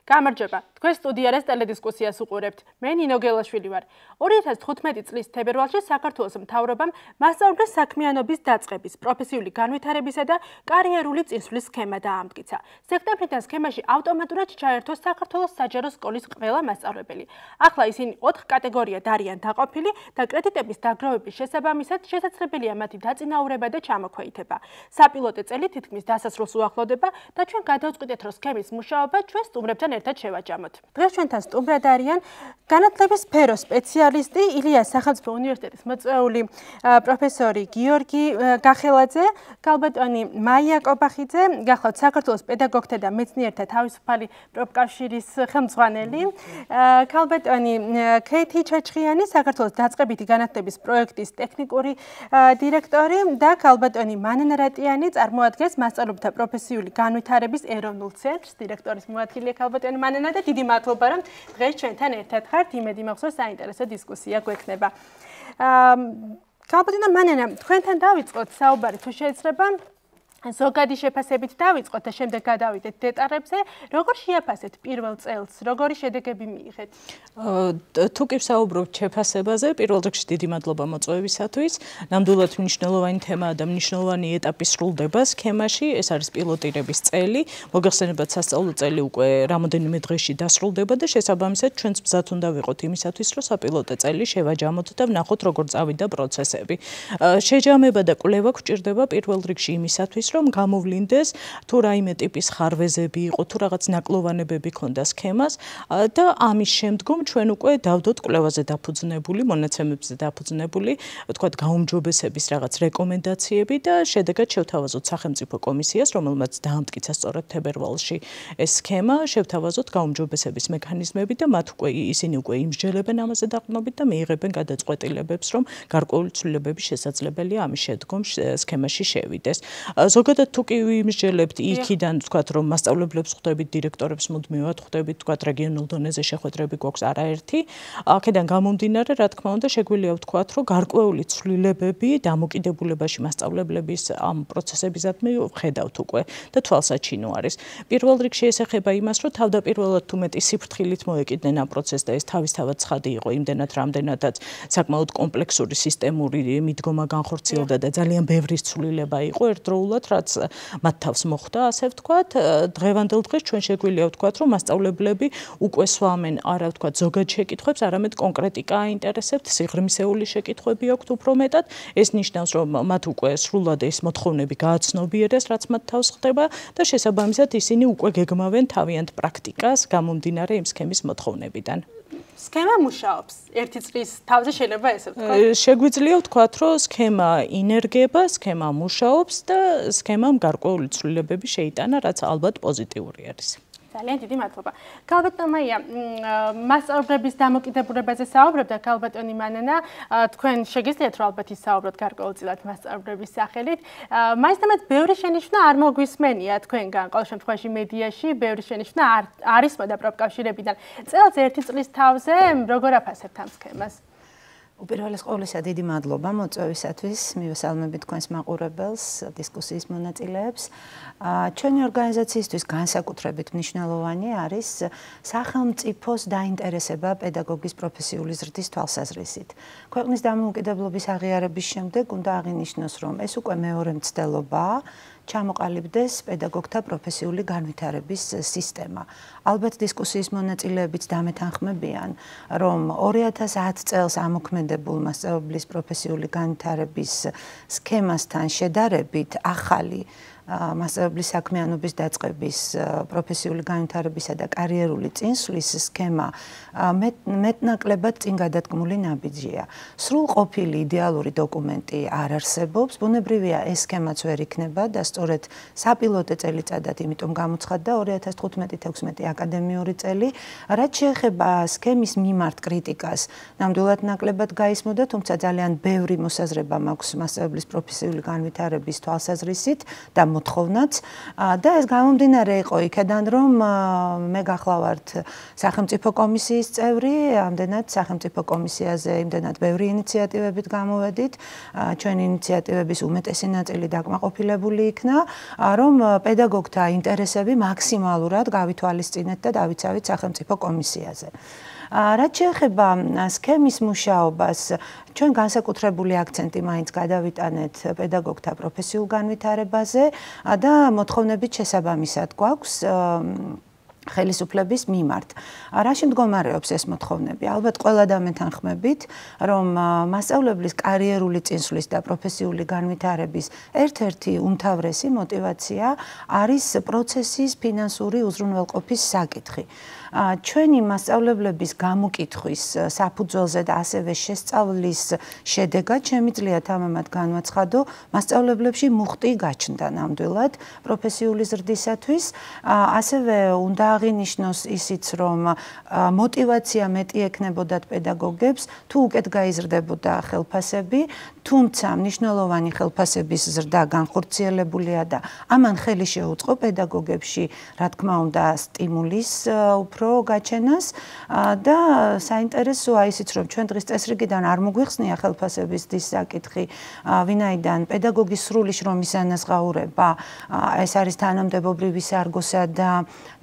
გამარჯობა, თქვენ სტუდიარეს ტელედისკუსიას უყურებთ. მე ნინო გელაშვილი ვარ. 2015 წლის თებერვალში საქართველოს მთავრობამ მასწავლებლის საქმიანობის დაწყების, პროფესიული განვითარებისა და კარიერული წინსვლის სქემა დაამტკიცა. სექტემბრიდან სქემაში ავტომატურად ჩაერთო საქართველოს საჯარო სკოლის ყველა მასწავლებელი. ახლა ისინი 4 კატეგორიად არიან დაყოფილი და კრედიტების დაგროვების შესაბამისად შესაძლებელია მათი დაწინაურება და ჩამოქვეითება. საპილოტო წელი თითქმის დასასრულს უახლოვდება და ჩვენ გადავწყვიტეთ, რომ სქემის მუშაობა ჩვენ სტუმრებთან ერთად შევაჯამოთ. დღეს ჩვენთან სტუმრად არიან განათლების სფეროს სპეციალისტი, ილიას სახელმწიფო უნივერსიტეტის მოწვეული პროფესორი გიორგი გახელაძე, ქალბატონი მაია კობახიძე, გახლავთ საქართველოს პედაგოგთა და მეცნიერთა თავისუფალი პროფკავშირის ხელმძღვანელი, ქალბატონი ქეითი ჩაჩხიანი, საქართველოს დაწყებითი განათლების პროექტის ტექნიკური დირექტორი და ქალბატონი მანენა რატიანი წარმოადგენს მასწავლებელთა პროფესიული განვითარების ეროვნულ ცენტრს, დირექტორის მოადგილე ქალბატონი მანენა და დიდი მადლობა, რომ დღეს ჩვენთან ერთად ხართ. იმედი მაქვს, რომ საინტერესო დისკუსია გვექნება. ქალბატონი მანენა, თქვენთან დავიწყოთ საუბარი, თუ შეიძლება. ზოგადი შეფასებით დავიწყოთ და შემდეგ გადავიდეთ დეტალებზე. როგორ შეაფასეთ პირველ წელს, როგორი შედეგები მიიღეთ? თუ კი ვსაუბრობთ შეფასებაზე, პირველ რიგში დიდი მადლობა მოწვევისათვის. ნამდვილად მნიშვნელოვანი თემაა და მნიშვნელოვანი ეტაპი სრულდება სქემაში. ეს არის პილოტირების წელი. მოგახსენებათ, სასწავლო წელი უკვე რამოდენიმე დღეში დასრულდება და შესაბამისად ჩვენც მზად უნდა ვიყოთ იმისათვის, რომ საპილოტო წელი შევაჯამოთ და ვნახოთ, როგორ წავიდა პროცესები. შეჯამება და კვლევა გვჭირდება პირველ რიგში იმისათვის, რომ გამოვლინდეს თუ რაიმე ტიპის ხარვეზები იყო, თუ რაღაც ნაკლოვანებები ქონდა სქემას და ამის შემდგომ ჩვენ უკვე დავდოთ კვლევაზე დაფუძნებული, მონაცემებზე დაფუძნებული, ვთქვათ, გაუმჯობესების რაღაც რეკომენდაციები და შედეგად შევთავაზოთ სახელმწიფო კომისიას, რომელმაც დაამტკიცა სწორედ თებერვალში ეს სქემა, შევთავაზოთ გაუმჯობესების მექანიზმები და მათ უკვე ისინი უკვე იმსჯელებენ ამაზე დაყრდნობით და მიიღებენ გადაწყვეტილებებს, რომ გარკვეული ცვლილებები შესაძლებელია ამის შედგომ სქემაში შევიდეს. ზოგადად თუ კი ვიმსჯელებთ იქიდან, ვთქვათ, რომ მასწავლებლებს ხვდებით, დირექტორებს მუდმივად ხვდებით, ვთქვათ, რეგიონულ დონეზე შეხვედრები გვაქვს არაერთი. აქედან გამომდინარე, რა თქმა უნდა, შეგვიძლია ვთქვათ, რომ გარკვეული ცვლილებები დამოკიდებულებაში მასწავლებლების ამ პროცესებისადმი ვხედავთ უკვე და თვალსაჩინო არის. პირველ რიგში ეს ეხება იმას, რომ თავდაპირველად თუ მეტი სიფრთხილით მოეკიდნენ ამ პროცესს და ეს თავისთავად ცხადი იყო იმდენად, რამდენადაც საკმაოდ კომპლექსური სისტემური მიდგომა განხორციელდა და ძალიან ბევრი ცვლილება იყო ერთდროულად, რაც მათ თავს მოხვდა, ასე ვთქვათ. დღევანდელ დღეს ჩვენ შეგვიძლია ვთქვათ, რომ მასწავლებლები უკვე სვამენ არა ვთქვათ ზოგად შეკითხვებს, არამედ კონკრეტიკა აინტერესებთ, სიღრმისეული შეკითხვები აქვთ უფრო მეტად. ეს ნიშნავს, რომ მათ უკვე სრულად ეს მოთხოვნები გააცნობიერეს, რაც მათ თავს ხდება და შესაბამისად ისინი უკვე გეგმავენ თავიანთ პრაქტიკას გამომდინარე იმ სქემის მოთხოვნებიდან. სქემა მუშაობს. ერთი წლის თავზე შეიძლება ესე ვთქვათ. შეგვიძლია ვთქვათ, რომ სქემა ინერგება, სქემა მუშაობს და სქემამ გარკვეული ცვლილებები შეიტანა, რაც ალბათ პოზიტიური არის. ძალიან დიდი მადლობა. ქალბატონი მაია, მასწავლებლების დამოკიდებულებაზე საუბრობდა ქალბატონი მანენა, თქვენ შეგიძლიათ რომ ალბათ ისაუბროთ გარკვეულწილად მასწავლებლების სახელით. მაინც ბევრი შენიშვნა არ მოგვისმენია თქვენგან, ყოველ შემთხვევაში მედიაში ბევრი შენიშვნა არის და პროფკავშირებიდან. წელს ერთი წლის თავზე როგორ აფასებთ ამ სქემას? უპირველეს ყოვლისა დიდი მადლობა მოწვევისათვის, მივესალმებით თქვენს მაყურებელს, დისკუსიის მონაწილეებს. ჩვენი ორგანიზაციისთვის განსაკუთრებით მნიშვნელოვანი არის სახელმწიფოს დაინტერესება პედაგოგის პროფესიული ზრდის თვალსაზრისით. ქვეყნის დამოუკიდებლობის აღიარების შემდეგ უნდა აღინიშნოს, რომ ეს უკვე მეორე მცდელობაა, ჩამოყალიბდეს პედაგოგთა პროფესიული განვითარების სისტემა. ალბათ დისკუსიის მონაწილეებიც დამეთანხმებიან, რომ 2010 წელს ამოქმედებულ მასწავლებლის პროფესიული განვითარების სქემასთან შედარებით ახალი მასწავლებლის საქმიანობის დაწყების, პროფესიული განვითარებისა და კარიერული წინსვლის სქემა მეტნაკლებად წინ გადადგმული ნაბიჯია. სრულყოფილი იდეალური დოკუმენტი არ არსებობს, ბუნებრივია ეს სქემაც ვერ იქნება და სწორედ საპილოტო წელიწადად იმიტომ გამოცხადდა 2015-16 აკადემიური წელი, რაც შეეხება სქემის მიმართ კრიტიკას, ნამდვილად ნაკლებად გაისმოდა, თუმცა ძალიან ბევრი მოსაზრება მაქვს მასწავლებლის პროფესიული განვითარების თვალსაზრისით და მოთხოვნაც და ეს გამომდინარე იყო იქედან რომ მე გახლავართ სახელმწიფო კომისიის წევრი, ამდენად სახელმწიფო კომისიაზე იმდენად ბევრი ინიციატივებით გამოვედით, ჩვენი ინიციატივების უმეტესი ნაწილი დაკმაყოფილებული იქნა, რომ პედაგოგთა ინტერესები მაქსიმალურად გავითვალისწინეთ და დავიცავით სახელმწიფო კომისიაზე. რაც შეეხება სქემის მუშაობას, ჩვენ განსაკუთრებული აქცენტი მაინც გადავიტანეთ პედაგოგთა პროფესიულ განვითარებაზე და მოთხოვნებით შესაბამისად გვაქვს ხელისუფლების მიმართ. რაში მდგომარეობს ეს მოთხოვნები? ალბათ ყველა დამეთანხმებით, რომ მასწავლებლის კარიერული წინსვლის და პროფესიული განვითარების ერთ-ერთი უმთავრესი мотиваცია არის პროცესის ფინანსური უზრუნველყოფის საკითხი. ჩვენი მასწავლებლების გამოკითხვის საფუძველზე და ასევე შესწავლის შედეგად შემიძლია თამამად განვაცხადო, მასწავლებლებში მუხტი გაჩნდა ნამდვილად პროფესიული ზრდისათვის, ასევე უნდა აღინიშნოს ისიც, რომ мотиваცია მეტი ექნებოდათ პედაგოგებს, თუ უკეთ გაიზრდებოდა ხელფასები, თუმცა მნიშვნელოვანი ხელფასების ზრდა განხორციელებულია და ამან ხელი შეუწყო პედაგოგებში, რა თქმა უნდა, სტიმულის უფრო გაჩენას და საინტერესოა ისიც, რომ ჩვენ დღის წესრიგიდან არ მოგვიხსნია ხელფასების დის საკითხი, ვინაიდან პედაგოგის სრული შრომის ანაზღაურება, ეს არის თანამდებობრივი სარგოსა და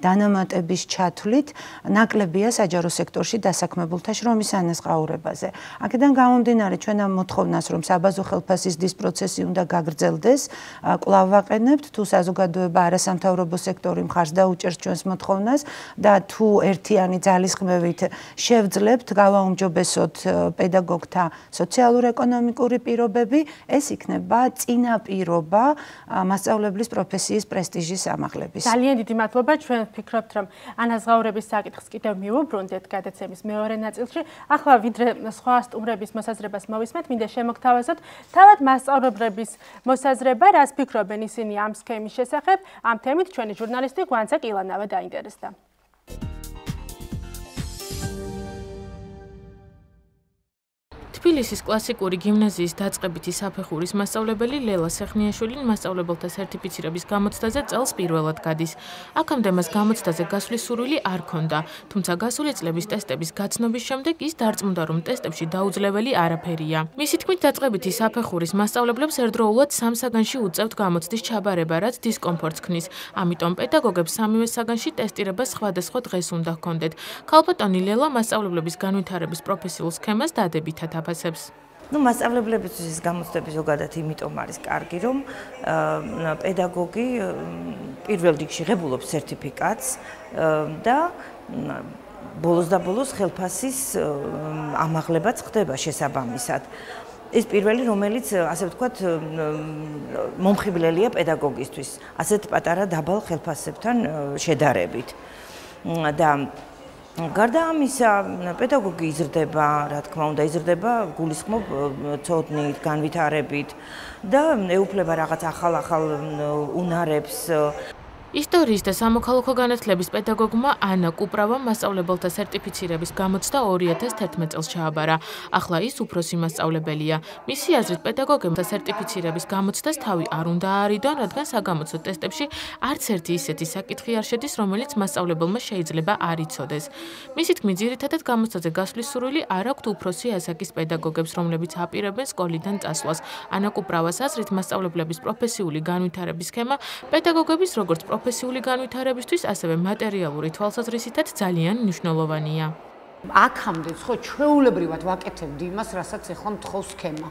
დანამატების ჩათვლით, ნაკლებია საჯარო სექტორში დასაქმებულთა შრომის ანაზღაურებაზე. აქედან გამომდინარე, ჩვენ ამ მოთხოვნას, რომ საბაზო ხელფასის დის პროცესი უნდა გაგრძელდეს, კვლავ ვაყენებთ, თუ საზოგადოება არასამთავრობო სექტორი მხარს დაუჭერს ჩვენს მოთხოვნას და თუ ერთიანი ძალისხმევით შევძლებთ გავაუმჯობესოთ პედაგოგთა სოციალურ-ეკონომიკური პირობები, ეს იქნება წინაპირობა მასწავლებლის პროფესიის პრესტიჟის ამაღლების. ძალიან დიდი მადლობა. ჩვენ ვფიქრობთ, რომ ანაზღაურების საკითხს კიდევ მივუბრუნდეთ გადაცემის მეორე ნაწილში. ახლა ვიდრე სხვა სტუმრების მოსაზრებას მოვისმენთ, მინდა შემოგთავაზოთ თავად მასწავლებლების მოსაზრება, რას ფიქრობენ ისინი ამ სქემის შესახებ. ამ თემით ჩვენი ჟურნალისტი გვანცა კილანავა დაინტერესდა. თბილისის კლასიკური გიმნაზიის დაწყებითი საფეხურის მასწავლებელი ლელა სეხნიაშვილი მასწავლებელთა სერტიფიცირების გამოცდაზე წელს პირველად გადის. აქამდე მას გამოცდაზე გასვლის სურვილი არ ჰქონდა, თუმცა გასული წლების ტესტების გაცნობის შემდეგ ის დარწმუნდა, რომ ტესტებში დაუძლეველი არაფერია. მისი თქმით, დაწყებითი საფეხურის მასწავლებლებს ერთდროულად 3 საგანში უწევთ გამოცდის ჩაბარება, რაც დისკომფორტს ქმნის. ამიტომ პედაგოგებს სამივე საგანში ტესტირება სხვადასხვა დღეს უნდა ჰქონდეთ. ქალბატონი ლელა მასწავლებლების განვითარების პროფესიულ სქემას დადებითად მასწავლებლებისთვის ეს გამოცდები ზოგადად იმიტომ არის კარგი, რომ პედაგოგი პირველ რიგში ღებულობს სერტიფიკატს და ბოლოს და ბოლოს ხელფასის ამაღლებაც ხდება შესაბამისად. ეს პირველი, რომელიც ასე ვთქვათ, მომხიბლელია პედაგოგისთვის, ასეთ პატარა დაბალ ხელფასებთან შედარებით. და გარდა ამისა, პედაგოგი იზრდება, რა თქმა უნდა, იზრდება გულისხმობ ცოდნით, განვითარებით და ეუფლება რაღაც ახალ უნარებს. ისტორიის და სამოქალაქო განათლების პედაგოგმა ანა კუპრავამ მასწავლებელთა სერტიფიცირების გამოცდა 2011 წელს ჩააბარა. ახლა ის უფროსი მასწავლებელია. მისი აზრით, პედაგოგებთა სერტიფიცირების გამოცდას თავი არ უნდა აარიდონ, რადგან საგამოცდო ტესტებში არც ერთი ისეთი საკითხი არ შედის, რომელიც მასწავლებელმა შეიძლება არ იცოდეს. მისი თქმით, ძირითადად გამოცდაზე გასვლის სურვილი არ აქვთ უფროსი ასაკის პედაგოგებს, რომლებიც აპირებენ სკოლიდან წასვლას. ანა კუპრავას აზრით, მასწავლებლების პროფესიული განვითარების სქემა პედაგოგების როგორც პროფესიული განვითარებისთვის, ასევე მატერიალური თვალსაზრისითაც ძალიან მნიშვნელოვანია. აქამდე ხო ჩვეულებრივად ვაკეთებდი იმას, რასაც ახლა მთხოვს სქემა.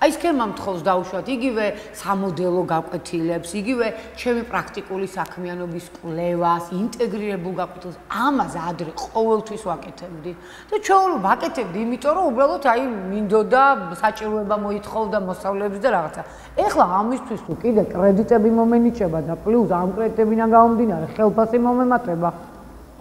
აი სქემა მთხოვს დაუშვათ იგივე სამოდელო გაკვეთილებს, იგივე ჩემი პრაქტიკული საქმიანობის კვლევას, ინტეგრირებულ გაკვეთილებს, ამას ადრე ყოველთვის ვაკეთებდი. და ჩვეულებრივად ვაკეთებდი, იმიტომ რომ უბრალოდ აი მინდოდა საჭიროება მოითხოვდა მოსავლეებს და რაღაცა. ეხლა ამისთვის თუ კიდე კრედიტები მომენიჭება და პლუს ამ კრედიტებიდან გამომდინარე ხელფასი მომემატება,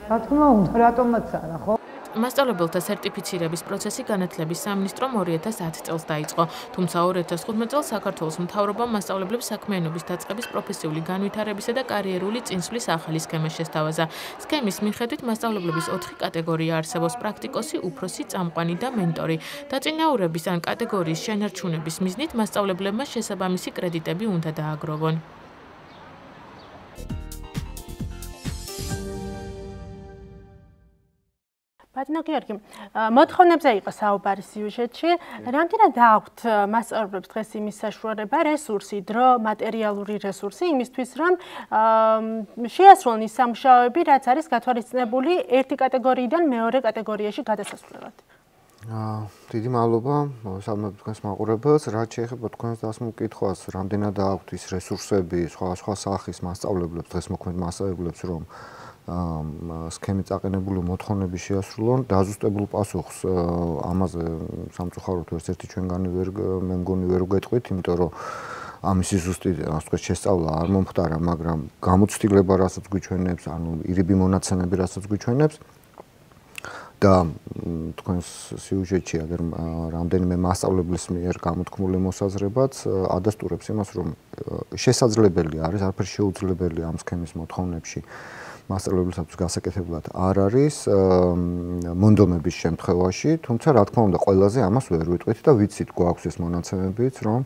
რა თქმა უნდა, რატომაც არა, ხო? მასწავლებელთა სერტიფიცირების პროცესი განათლების სამინისტრომ 2010 წელს დაიწყო, თუმცა 2015 წელს საქართველოს მთავრობამ მასწავლებლებს საქმიანობის დაწყების პროფესიული განვითარებისა და კარიერული წინსვლის ახალი სქემა შესთავაზა. სქემის მიხედვით მასწავლებლების 4 კატეგორია არსებობს: პრაქტიკოსი, უფროსი, წამყვანი და მენტორი. დაწინაურების ან კატეგორიის შენარჩუნების მიზნით მასწავლებლებმა შესაბამისი კრედიტები უნდა დააგროვონ. ბატონო გიორგი, მოთხოვნებზე იყო საუბარი სიუჟეტში. რამდენად აქვთ მასწავლებლებს დღეს იმის საშუალება, რესურსი, დრო, მატერიალური რესურსი იმისთვის, რომ შეასრულონ ის სამუშაოები, რაც არის გათვალისწინებული ერთი კატეგორიიდან მეორე კატეგორიაში გადასასვლელად? დიდი მადლობა სამებთ თქვენს მაყურებელს. რაც შეეხება თქვენს დასმულ კითხვას, რამდენად აქვთ ის რესურსები სხვა სახის მასწავლებლებს, დღეს მოქმედ მასწავლებლებს, რომ სქემით აყენებული მოთხოვნები შეასრულონ, დაზუსტებულ პასუხს ამაზე სამწუხაროდ ერთ-ერთი ჩვენგანი მე მგონი ვერ ვგეტყვით, იმიტომ რომ ამისი ზუსტი ასე ვთქვათ შესწავლა არ მომხდარა, მაგრამ გამოცდილება რასაც გვიჩვენებს, ანუ ირიბი მონაცემები რასაც გვიჩვენებს და თქვენს სიუჟეტში აგერ რამდენიმე მასწავლებლის მიერ გამოთქმული მოსაზრებაც ადასტურებს იმას, რომ შესაძლებელი არის, არაფერ შეუძლებელი ამ სქემის მოთხოვნებში მასწავლებლისათვის გასაკეთებლად არ არის მონდომების შემთხვევაში, თუმცა რა თქმა უნდა ყველაზე ამას ვერ ვიტყვით და ვიცით გვაქვს ეს მონაცემებიც, რომ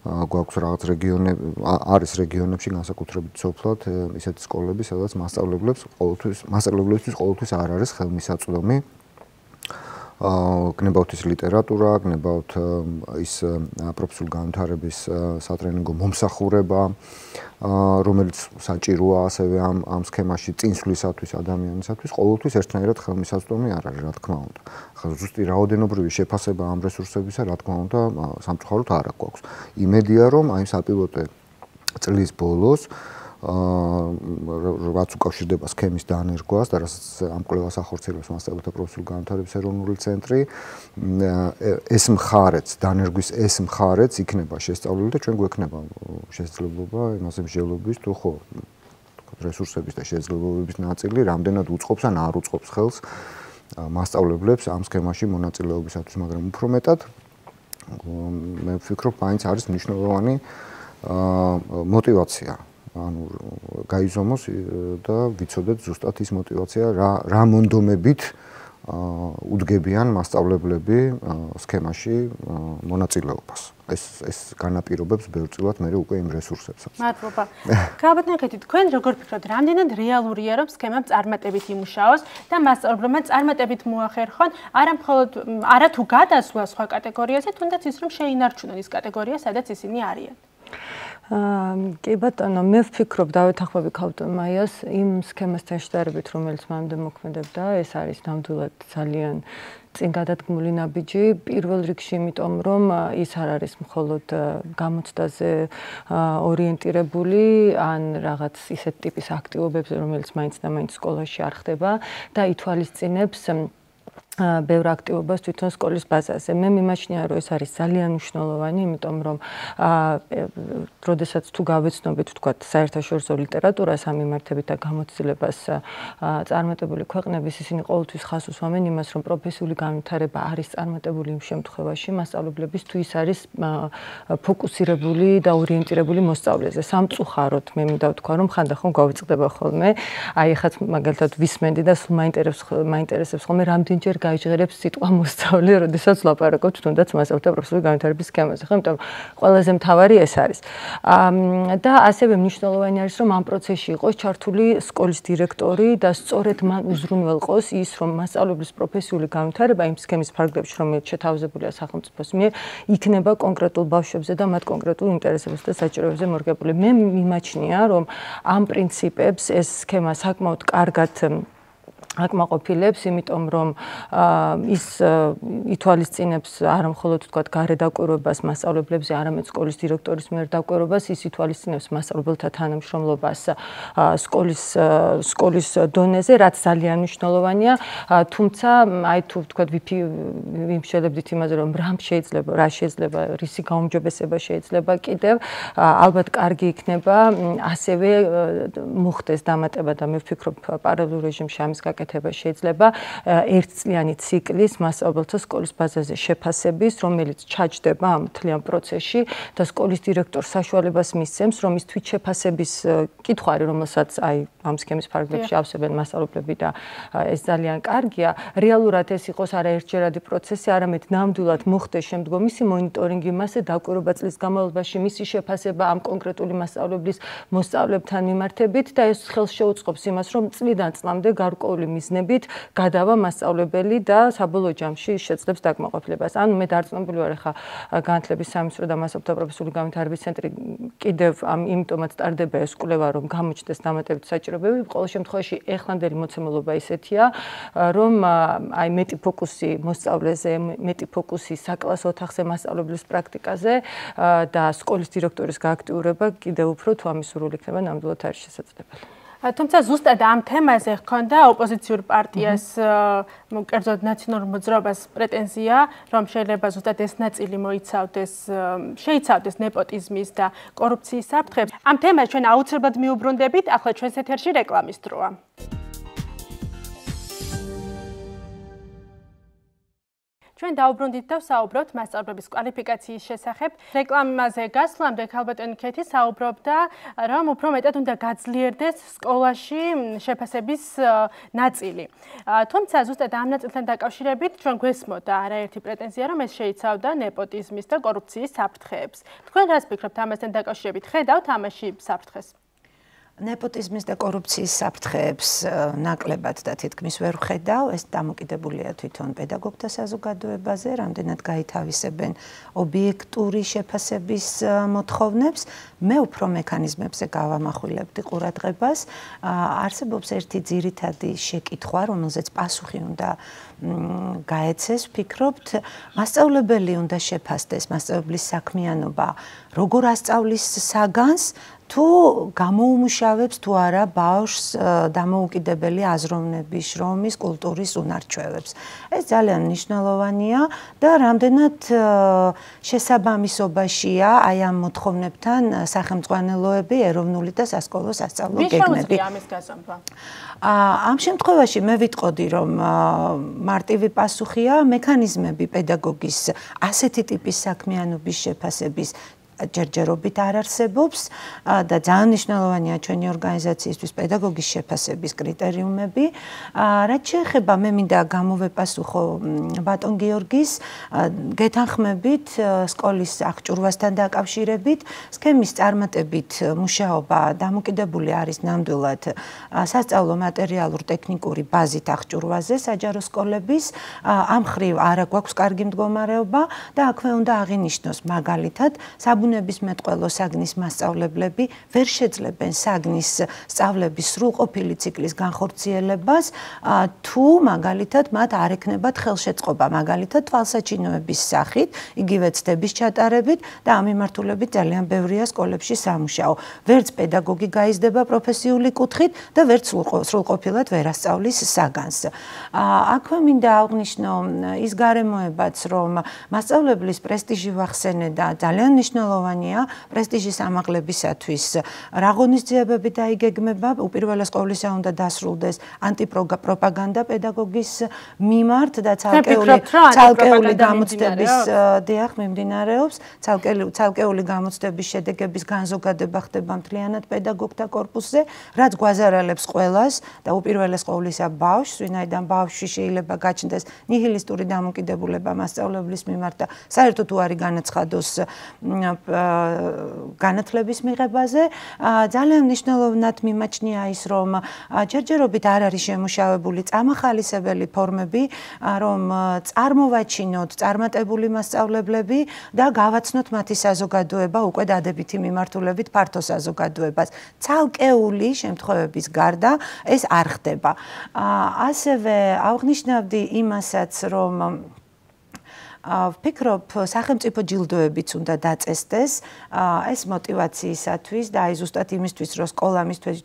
გვაქვს რაღაც რეგიონები, არის რეგიონებში განსაკუთრებით სოფლად ისეთი სკოლები, სადაც მასწავლებლებისთვის ყოველთვის არ არის ხელმისაწვდომი გნებავთ ის ლიტერატურა, გნებავთ ის პროფესიული განვითარების სატრენინგო მომსახურება, რომელიც საჭიროა ასევე ამ სქემაში წინსვლისათვის ადამიანისათვის, ყოველთვის ერთნაირად ხელმისაწვდომი არ არის, რა თქმა უნდა. ახლა ზუსტი რაოდენობრივი შეფასება ამ რესურსებისა, რა თქმა უნდა, სამწუხაროდ არ გვაქვს. იმედია, რომ აი საპილოტე წლის ბოლოს რაც უკავშირდება სქემის დანერგვას და რასაც ამ კვლევას ახორციელებს მასწავლებელთა პროფესიული განვითარების ეროვნული ცენტრი, ეს მხარეც, დანერგვის ეს მხარეც იქნება შესწავლილი და ჩვენ გვექნება შესაძლებლობა იმაზე მსჯელობის თუ ხო რესურსების და შესაძლებლობების ნაწილი რამდენად უწყობს ან არ უწყობს ხელს მასწავლებლებს ამ სქემაში მონაწილეობისათვის, მაგრამ უფრო მეტად მე ვფიქრობ, მაინც არის მნიშვნელოვანი мотивация. ანუ გაიზომოს და ვიცოდეთ ზუსტად ის мотивация რა მონდომებით უდგებიან მასწავლებლები სქემაში მონაწილეობას. ეს განაპირობებს ბევრწილად მე უკვე იმ რესურსებსაც. მადლობა. გავაბედნახეთ, თქვენ როგორ ფიქრობთ, რამდენად რეალურია რომ სქემამ წარმატებით იმუშაოს და მასწავლებლებმა წარმატებით მოახერხონ არა თუ გადასვლა სხვა კატეგორიაზე, თუნდაც ის რომ შეინარჩუნონ ის კატეგორია, სადაც ისინი არიან. კი ბატონო, მე ვფიქრობ დავეთანხმები ქალბატონ მაიას იმ სქემასთან შედარებით, რომელიც მანამდე მოქმედებდა, ეს არის ნამდვილად ძალიან წინ გადადგმული ნაბიჯი, პირველ რიგში იმიტომ, რომ ის არ არის მხოლოდ გამოცდაზე ორიენტირებული, ან რაღაც ისეთ ტიპის აქტივობებზე, რომელიც მაინც და მაინც სკოლაში არ ხდება და ითვალისწინებს ბევრ აქტივობას თვითონ სკოლის ბაზაზე. მე მიმაჩნია, რომ ეს არის ძალიან მნიშვნელოვანი, იმიტომ რომ როდესაც თუ გავეცნობით, ვთქვათ, საერთაშორისო ლიტერატურას ამ მიმართებით და გამოცდილებას წარმატებული ქვეყნების, ისინი ყოველთვის ხაზს უსვამენ იმას, რომ პროფესიული განვითარება არის წარმატებული იმ შემთხვევაში, მასწავლებლების თუ ის არის ფოკუსირებული და ორიენტირებული მოსწავლეზე. სამწუხაროდ მე მინდა ვთქვა, რომ ხანდახან გავიწყდება ხოლმე, აი ეხლა მაგალითად ვისმენდი და სულ მაინტერესებს ხოლმე რამდენჯერ გაიჟღერებს სიტყვა მოსწავლე, როდესაც ვლაპარაკობთ თუნდაც მასწავლებლთა პროფესიული განვითარების სქემაზე, ხო? იმიტომ ყველაზე მთავარი ეს არის. და ასევე მნიშვნელოვანი არის, რომ ამ პროცესში იყოს ჩართული სკოლის დირექტორი და სწორედ მან უზრუნველყოს ის, რომ მასწავლებლის პროფესიული განვითარება იმ სქემის ფარგლებში, რომელიც შეთავაზებულია სახელმწიფოს მიერ, იქნება კონკრეტულ ბავშვებზე და მათ კონკრეტულ ინტერესებზე და საჭიროებებზე მორგებული. მე მიმაჩნია, რომ ამ პრინციპებს ეს სქემა საკმაოდ კარგად აკმაყოფილებს, იმიტომ რომ ის ითვალისწინებს არა მხოლოდ თქვათ გარედაკვირვებას მასწავლებლებზე, არამედ სკოლის დირექტორის მიერ დაკვირვებას, ის ითვალისწინებს მასწავლებელთა თანამშრომლობას სკოლის დონეზე, რაც ძალიან მნიშვნელოვანია, თუმცა აი თუ თქვათ ვიმშელებდით იმაზე, რომ რა შეიძლება, რისი გაუმჯობესება შეიძლება კიდევ, ალბათ კარგი იქნება ასევე მოხდეს დამატება და მე ვფიქრობ პარალელურ რეჟიმში ამის გაკეთება შეიძლება ერთწლიანი ციკლის მასწავლებლთა სკოლის ბაზაზე შეფასების, რომელიც ჩაჯდება ამ მთლიან პროცესში და სკოლის დირექტორს საშუალებას მისცემს, რომ ის თვითშეფასების კითხვარი, რომელსაც ამ სქემის ფარგლებში ავსებენ მასწავლებლები და ეს ძალიან კარგია, რეალურად ეს იყოს არა ერთჯერადი პროცესი, არამედ ნამდვილად მოხდეს შემდგომ მისი მონიტორინგი, მასზე დაკვირვება წლის განმავლობაში, მისი შეფასება ამ კონკრეტული მასწავლებლის მოსწავლეებთან მიმართებით და ეს ხელს შეუწყობს იმას, რომ წლიდან წლამდე გარკვეული მიზნებით გადავა მასწავლებელი და საბოლოო ჯამში შეძლებს დაკმაყოფილებას. ანუ მე დარწმუნებული ვარ, ხა განათლების სამინისტრო და მასწავლებლთა პროფესიული განვითარების ცენტრი კიდევ იმიტომაც ტარდება ეს კვლევა, რომ გამოჩნდეს დამატებითი საჭიროებები. ყოველ შემთხვევაში ეხლანდელი მოცემულობა ისეთია, რომ მეტი ფოკუსი მოსწავლეზე, მეტი ფოკუსი საკლასო ოთახზე მასწავლებლის პრაქტიკაზე და სკოლის დირექტორის გააქტიურება კიდევ უფრო თუ ამის სურვილი იქნება ნამდვილად არის შესაძლებელი. თუმცა ზუსტად ამ თემაზე ჰქონდა ოპოზიციურ პარტიას, კერძოდ ნაციონალურ მოძრაობას პრეტენზია, რომ შეიძლება ზუსტად ეს ნაწილი შეიცავდეს ნეპოტიზმის და კორუფციის საფრთხებს. ამ თემას ჩვენ აუცილებლად მიუბრუნდებით, ახლა ჩვენს ეთერში რეკლამის დროა. ჩვენ დაუბრუნდით და საუბრობთ მასწავლებლების კვალიფიკაციის შესახებ. რეკლამაზე გასვლამდე ქალბატონი ქეთი საუბრობდა, რომ უფრო მეტად უნდა გაძლიერდეს სკოლაში შეფასების ნაწილი. თუმცა ზუსტად ამ ნაწილთან დაკავშირებით ჩვენ გვესმოდა არაერთი პრეტენზია, რომ ეს შეიცავდა ნეპოტიზმის და კორუფციის საფრთხეებს. თქვენ რას ფიქრობთ ამასთან დაკავშირებით? ხედავთ ამაში საფრთხეს? ნეპოტიზმის და კორუფციის საფრთხეებს ნაკლებად და თითქმის ვერ ვხედავ, ეს დამოკიდებულია თვითონ პედაგოგთა საზოგადოებაზე, რამდენად გაითავისებენ ობიექტური შეფასების მოთხოვნებს. მე უფრო მექანიზმებზე გავამახვილებდი ყურადღებას. არსებობს ერთი ძირითადი შეკითხვა, რომელზეც პასუხი უნდა გაეცეს, ვფიქრობთ, მასწავლებელი უნდა შეფასდეს მასწავლებლის საქმიანობა, როგორ ასწავლის საგანს, თუ გამოუმუშავებს თუ არა ბავშვს დამოუკიდებელი აზროვნების, შრომის, კულტურის უნარჩვევებს. ეს ძალიან მნიშვნელოვანია და რამდენად შესაბამისობაშია აი ამ მოთხოვნებთან სახელმძღვანელოები, ეროვნული და სასკოლო სასწავლო გეგმები. ამ შემთხვევაში მე ვიტყოდი, რომ მარტივი პასუხია მექანიზმები პედაგოგის ასეთი ტიპის საქმიანობის შეფასების ჯერჯერობით არ არსებობს და ძალიან მნიშვნელოვანია ჩვენი ორგანიზაციისთვის პედაგოგის შეფასების კრიტერიუმები. რაც შეეხება მე მინდა გამოვეპასუხო ბატონ გიორგის გეთანხმებით სკოლის აღჭურვასთან დაკავშირებით, სქემის წარმატებით მუშაობა დამოკიდებული არის ნამდვილად სასწავლო მატერიალურ ტექნიკური ბაზით აღჭურვაზე საჯარო სკოლების. ამ მხრივ არა გვაქვს კარგი მდგომარეობა და აქვე უნდა აღინიშნოს მაგალითად ნებისმეტყველო საგნის მასწავლებლები ვერ შეძლებენ საგნის სწავლების სრულყოფილი ციკლის განხორციელებას, თუ მაგალითად მათ არ ექნებათ ხელშეწყობა, მაგალითად თვალსაჩინოების სახით, იგივე ცდების ჩატარებით და ამ მიმართულებით ძალიან ბევრია სკოლებში სამუშაო. ვერც პედაგოგი გაიზრდება პროფესიული კუთხით და ვერც სრულყოფილად ვერ ასწავლის საგანს. აქვე მინდა აღვნიშნო ის გარემოებაც, რომ მასწავლებლის პრესტიჟი ვახსენე და ძალიან მნიშვნელოვანია პრესტიჟის ამაღლებისათვის რა ღონისძიებები დაიგეგმება, უპირველეს ყოვლისა უნდა დასრულდეს ანტიპროპაგანდა პედაგოგის მიმართ და ცალკეული გამოცდების დიახ მიმდინარეობს, ცალკეული გამოცდების შედეგების განზოგადება ხდება მთლიანად პედაგოგთა კორპუსზე, რაც გვაზარალებს ყველას და უპირველეს ყოვლისა ბავშვს, ვინაიდან ბავშვში შეიძლება გაჩნდეს ნიჰილისტური დამოკიდებულება მასწავლებლის მიმართ და საერთოდ უარი განაცხადოს განათლების მიღებაზე. ძალიან მნიშვნელოვნად მიმაჩნია ის, რომ ჯერჯერობით არ არის შემუშავებული წამახალისებელი ფორმები, რომ წარმოვაჩინოთ წარმატებული მასწავლებლები და გავაცნოთ მათი საზოგადოება უკვე დადებითი მიმართულებით ფართო საზოგადოებას. ცალკეული შემთხვევების გარდა ეს არ ხდება. ასევე აღნიშნავდი იმასაც, რომ ვფიქრობ, სახელმწიფო ჯილდოებიც უნდა დაწესდეს ეს мотиваციისათვის და აი ზუსტად იმისთვის, რომ სკოლა მისთვის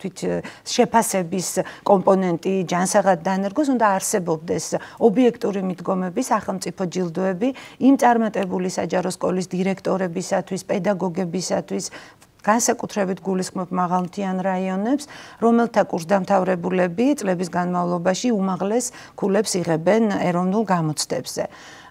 შეფასების კომპონენტი ჯანსაღად დაენერგოს, უნდა არსებობდეს ობიექტური მიდგომები, სახელმწიფო ჯილდოები იმ წარმატებული საჯარო სკოლის დირექტორებისათვის, პედაგოგებისათვის, განსაკუთრებით გულისხმობ მაღალმთიან რაიონებს, რომელთა კურსდამთავრებულები წლების განმავლობაში უმაღლეს ქულებს იღებენ ეროვნულ გამოცდებზე.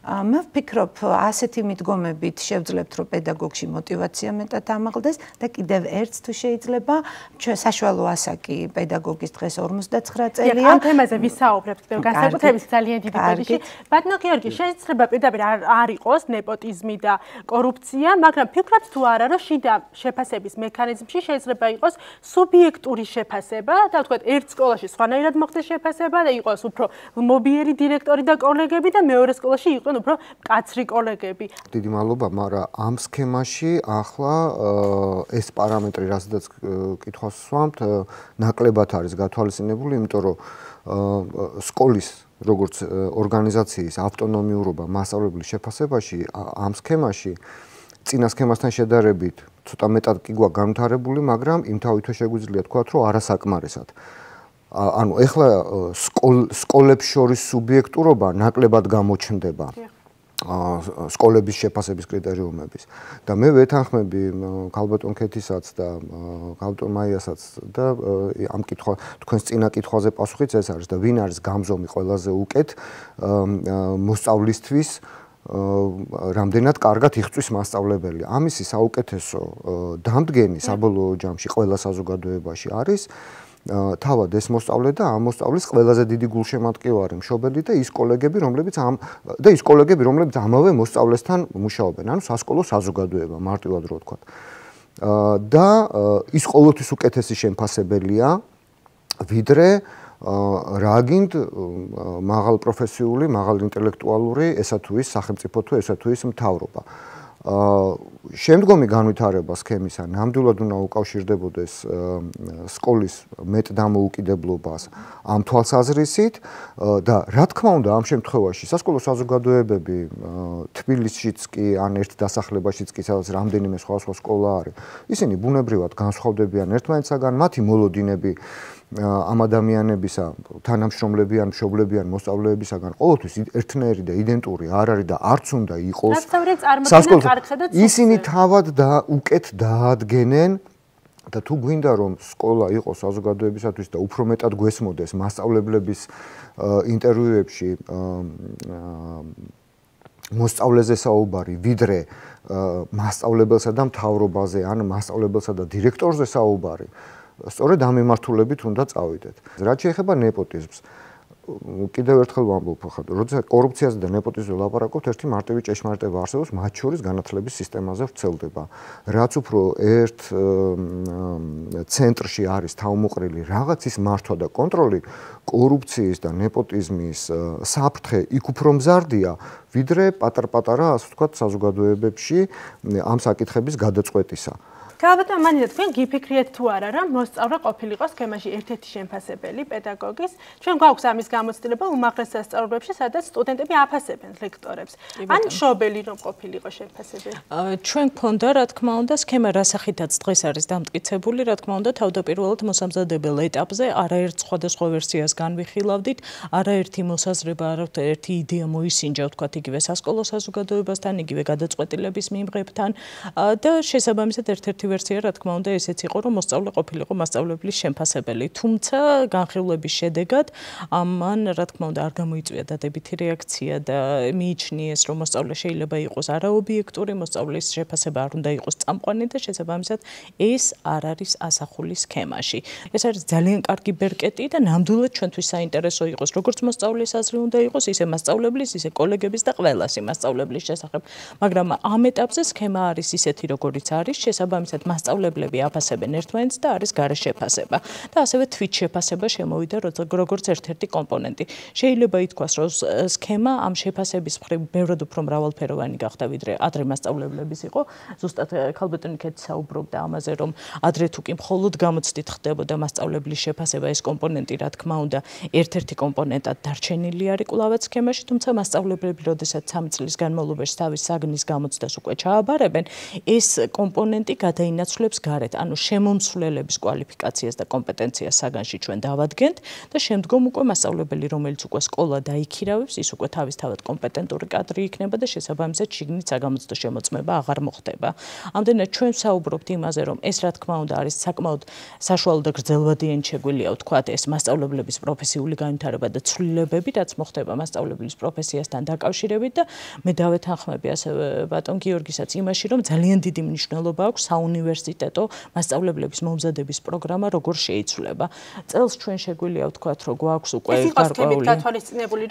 მე ვფიქრობ, ასეთი მიდგომებით შევძლებთ, რომ პედაგოგში мотиваცია მეტად ამაღლდეს და კიდევ ერთს თუ შეიძლება, საშუალო ასაკი პედაგოგის დღეს 59 წელია. ამ თემაზე ვისაუბრებთ, განსაკუთრებით ძალიან დიდი პერიოდში. ბატონო გიორგი, შეიძლება პირდაპირ არ იყოს ნეპოტიზმი და კორუფცია, მაგრამ ფიქრობთ თუ არა, რომ შიდა შეფასების მექანიზმში შეიძლება იყოს სუბიექტური შეფასება და თქვათ ერთ სკოლაში სხვანაირად მოხდეს შეფასება და იყოს უფრო მობიერი დირექტორი და კოლეგები და მეორე სკოლაში იყოს უფრო კაცრი კოლეგები. დიდი მადლობა, მაგრამ ამ სქემაში ახლა ეს პარამეტრი, რასაც კითხვას ვსვამთ, ნაკლებად არის გათვალისწინებული, იმიტომ რომ სკოლის როგორც ორგანიზაციის ავტონომიურობა მასწავლებლის შეფასებაში ამ სქემაში წინა სქემასთან შედარებით ცოტა მეტად კი გვაქვს განვითარებული, მაგრამ იმთავითვე შეგვიძლია თქვათ, რომ არასაკმარისად. ანუ ეხლა სკოლებს შორის სუბიექტურობა ნაკლებად გამოჩნდება სკოლების შეფასების კრიტერიუმების და მე ვეთანხმები ქალბატონ ქეთისაც და ქალბატონ მაიასაც და ამ კითხვა თქვენს წინა კითხვაზე პასუხიც ეს არის და ვინ არის გამზომი ყველაზე უკეთ მოსწავლისთვის რამდენად კარგად იღწვის მასწავლებელი. ამისი საუკეთესო დამდგენი საბოლოო ჯამში ყველა საზოგადოებაში არის თავად ეს მოსწავლე და ამ მოსწავლის ყველაზე დიდი გულშემატკივარი მშობელი და ის კოლეგები, რომლებიც ამავე მოსწავლესთან მუშაობენ, ანუ სასკოლო საზოგადოება, მარტივად რო ვთქვათ. და ის ყოველთვის უკეთესი შემფასებელია, ვიდრე რაგინდ მაღალ პროფესიული, მაღალ ინტელექტუალური, ესა თუ ის სახელმწიფო თუ ესა თუ ის მთავრობა. შემდგომი განვითარება სქემისა ნამდვილად უნდა უკავშირდებოდეს სკოლის მეტ დამოუკიდებლობას ამ თვალსაზრისით და რა თქმა უნდა ამ შემთხვევაში სასკოლო საზოგადოებები თბილისშიც კი ან ერთ დასახლებაშიც კი სადაც რამდენიმე სხვა სკოლა არის ისინი ბუნებრივად განსხვავდებიან ერთმანეთსაგან მათი მოლოდინები ამ ადამიანებისა თანამშრომლები ან მშობლები ან მოსწავლეებისაგან ყოველთვის ერთნაირი და იდენტური არ არის და არც უნდა იყოს ისინი თავად და უკეთ დაადგენენ და თუ გვინდა რომ სკოლა იყოს საზოგადოებისათვის და უფრო მეტად გვესმოდეს მასწავლებლების ინტერვიუებში მოსწავლეზე საუბარი ვიდრე მასწავლებელსა და მთავრობაზე ან მასწავლებელსა და დირექტორზე საუბარი სწორედ ამ მიმართულებით უნდა წავიდეთ. რაც შეეხება ნეპოტიზმს, კიდევ ერთხელ ვამბობ, როცა კორუფციაზე და ნეპოტიზმზე ლაპარაკობთ, ერთი მარტივი ჭეშმარიტება არსებობს, მათ შორის განათლების სისტემაზე ვრცელდება. რაც უფრო ერთ ცენტრში არის თავმოყრილი რაღაც ის მართვა და კონტროლი, კორუფციის და ნეპოტიზმის საფრთხე იქ უფრო მზარდია, ვიდრე პატარ-პატარა, ასე ვთქვათ, საზოგადოებებში ამ საკითხების გადაწყვეტისა. ქალბატონ მანიძე, თქვენ გიფიქრიეთ თუ არა, რომ მოსწავლე ყოფილიყო სქემაში ერთ-ერთი შემფასებელი პედაგოგის? ჩვენ გვაქვს ამის გამოცდილება უმაღლეს სასწავლებლებში, სადაც სტუდენტები აფასებენ ლექტორებს. ან მშობელი რომ ყოფილიყო შემფასებელი? ჩვენ გქონდა, რა თქმა უნდა, სქემა რასახითაც დღეს არის დამტკიცებული, რა თქმა უნდა, თავდაპირველად მოსამზადებელ ეტაპზე არაერთ სხვადასხვა ვერსიას განვიხილავდით, არაერთი მოსაზრება, არაერთი იდეა მოისინჯა, ვთქვათ, იგივე სასკოლო საზოგადოებასთან, იგივე გადაწყვეტილების მიმღებთან და შესაბამისად ერთ-ერთი ვერსია, რა თქმა უნდა, ესეც იყო, რომ მოსწავლე ყოფილიყო მასწავლებლის შემფასებელი. თუმცა განხილვების შედეგად ამან, რა თქმა უნდა, არ გამოიწვია დადებითი რეაქცია და მიიჩნიეს, რომ მოსწავლე შეიძლება იყოს არაობიექტური, მოსწავლის შეფასება არ უნდა იყოს წამყვანი და შესაბამისად ეს არ არის ასახული სქემაში. ეს არის ძალიან კარგი ბერკეტი და ნამდვილად ჩვენთვის საინტერესო იყოს, როგორც მოსწავლის აზრი უნდა იყოს, ისე მასწავლებლის, ისე კოლეგების და ყველასი მასწავლებლის შესახებ. მაგრამ ამ ეტაპზე სქემა არის ისეთი, როგორიც არის, შესაბამისად მასწავლებლები აფასებენ ერთმანეთს და არის გარე შეფასება და ასევე თვით შეფასება შემოვიდა როგორც ერთ-ერთი კომპონენტი. შეიძლება ითქვას, რომ სქემა ამ შეფასების მხრივ ბევრად უფრო მრავალფეროვანი გახდა, ვიდრე ადრე მასწავლებლების იყო. ზუსტად ქალბატონი ქეთი საუბრობდა ამაზე, რომ ადრე თუ კი მხოლოდ გამოცდით ხდებოდა მასწავლებლის შეფასება, ეს კომპონენტი, რა თქმა უნდა, ერთ-ერთი კომპონენტად დარჩენილი არის კვლავაც სქემაში, თუმცა მასწავლებლები, როდესაც 3 წლის განმავლობაში თავის საგნის გამოცდას უკვე ჩააბარებენ, ეს კომპონენტი გადაინაცვლებს გარეთ, ანუ შემომსვლელების კვალიფიკაციას და კომპეტენციას საგანში ჩვენ დავადგენთ და შემდგომ უკვე მასწავლებელი, რომელიც უკვე სკოლა დაიქირავებს, ის უკვე თავისთავად კომპეტენტური კადრი იქნება და შესაბამისად შიგნით საგამოცდო შემოწმება აღარ მოხდება. ამდენად ჩვენ ვსაუბრობთ იმაზე, რომ ეს რა თქმა უნდა არის საკმაოდ საშუალო და გრძელვადიანი შეგვიძლია ვთქვათ, ეს მასწავლებლების პროფესიული განვითარება და ცვლილებები, რაც მოხდება მასწავლებლის პროფესიასთან დაკავშირებით და მე დავეთანხმები ასევე ბატონ გიორგისაც იმაში, რომ ძალიან დიდი მნიშვნელობა აქვს საუნივერსიტეტო მასწავლებლების მომზადების პროგრამა როგორ შეიცვლება. წელს ჩვენ შეგვიძლია ვთქვათ, რომ გვაქვს უკვე გარკვეული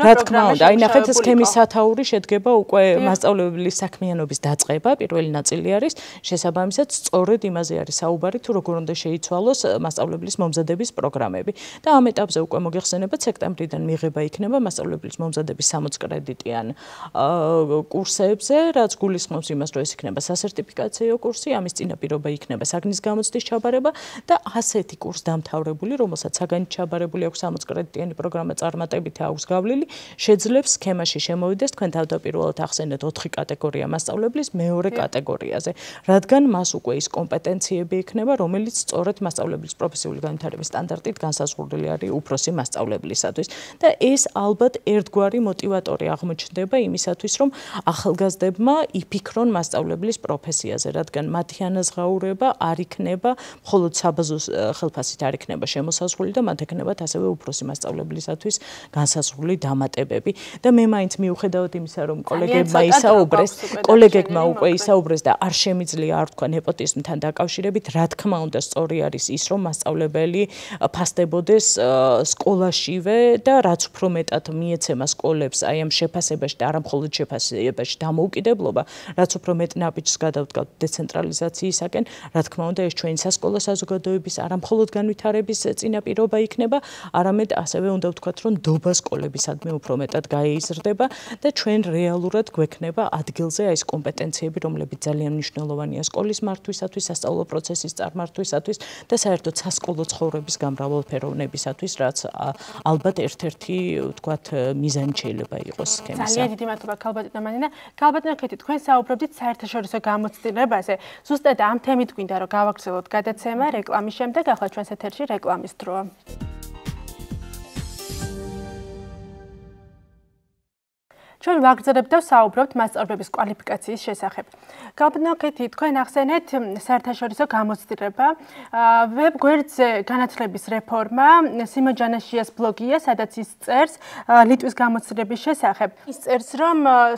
რა თქმა უნდა, აი ნახეთ ეს სქემის სათაური შედგება უკვე მასწავლებლის საქმიანობის დაწყება, პირველი ნაწილი არის, შესაბამისად სწორედ იმაზე არის საუბარი, თუ როგორ უნდა შეიცვალოს მასწავლებლის მომზადების პროგრამები. და ამ ეტაპზე უკვე მოგეხსენებათ, სექტემბრიდან მიღება იქნება მასწავლებლის მომზადების 60 კრედიტიან კურსებზე, რაც გულისხმობს იმას, რომ ეს იქნება სასერტიფიკაციო კურსი, ამის წინაპირობა იქნება საგნის გამოცდის ჩაბარება და ასეთი კურსდამთავრებული, რომელსაც საგანით ჩაბარებული აქვს 60 კრედიტიანი პროგრამა წარმატებით აქვს გავლილი, შეძლებს სქემაში შემოვიდეს, თქვენ თავდაპირველად ახსენეთ 4 კატეგორია მასწავლებლის მეორე კატეგორიაზე, რადგან მას უკვე ის კომპეტენციები იქნება, რომელიც სწორედ მასწავლებლის პროფესიული განვითარების სტანდარტით განსაზღვრული არის უფროსი მასწავლებლისათვის და ეს ალბათ ერთგვარი მოტივატორი აღმოჩნდება იმისათვის, რომ ახალგაზრდებმა იფიქრონ მასწავლებლის პროფესიაზე, რადგან მათი ანაზღაურება არ იქნება მხოლოდ საბაზო ხელფასით არ იქნება შემოსაზღვრული და მათ ექნებათ ასევე უფროსი მასწავლებლისათვის განსაზღვრული დამატებები და მე მაინც მიუხედავად იმისა, რომ კოლეგებმა უკვე ისაუბრეს და არ შემიძლია არ თქვა ნეპოტიზმთან დაკავშირებით, რა თქმა უნდა სწორი არის ის, რომ მასწავლებელი ფასდებოდეს სკოლაშივე და რაც უფრო მეტად მიეცემა სკოლებს აი ამ შეფასებაში და არა მხოლოდ შეფასებაში დამოუკიდებლობა, რაც უფრო მეტ ნაბიჯს გადავდგავთ დეცენტრალიზაციისაკენ, რა თქმა უნდა ეს ჩვენი სასკოლო საზოგადოების არა მხოლოდ განვითარების წინაპირობა იქნება, არამედ ასევე უნდა ვთქვათ, რომ ნდობა სკოლებისადმი უფრო მეტად გაიზრდება და ჩვენ რეალურად გვექნება ადგილზე ეს კომპეტენციები, რომლებიც ძალიან მნიშვნელოვანია სკოლის მართვისათვის, სასწავლო პროცესის წარმართვისათვის და საერთოდ სასკოლო ცხოვრების გამრავალფეროვნებისათვის, რაც ალბათ ერთ-ერთი ვთქვათ მიზანი შეიძლება იყოს სქემისა. ძალიან დიდი მადლობა ქალბატონო მანინა. ქალბატონო ქეთი, თქვენ საუბრობდით საერთაშორისო გამოცდილებაზე. ზუსტად ამ თემით გვინდა რომ გავაგრძელოთ გადაცემა რეკლამის შემდეგ, ახლა ჩვენს ეთერში რეკლამის დროა. ჩვენ ვაგრძელებთ და ვსაუბრობთ მასწავლებლების კვალიფიკაციის შესახებ. ქალბატონო ქეთი, თქვენ ახსენეთ საერთაშორისო გამოცდილება, ვებგვერდზე განათლების რეფორმა, სიმონ ჯანაშიას ბლოგია, სადაც ის წერს ლიტვის გამოცდილების შესახებ. ის წერს, რომ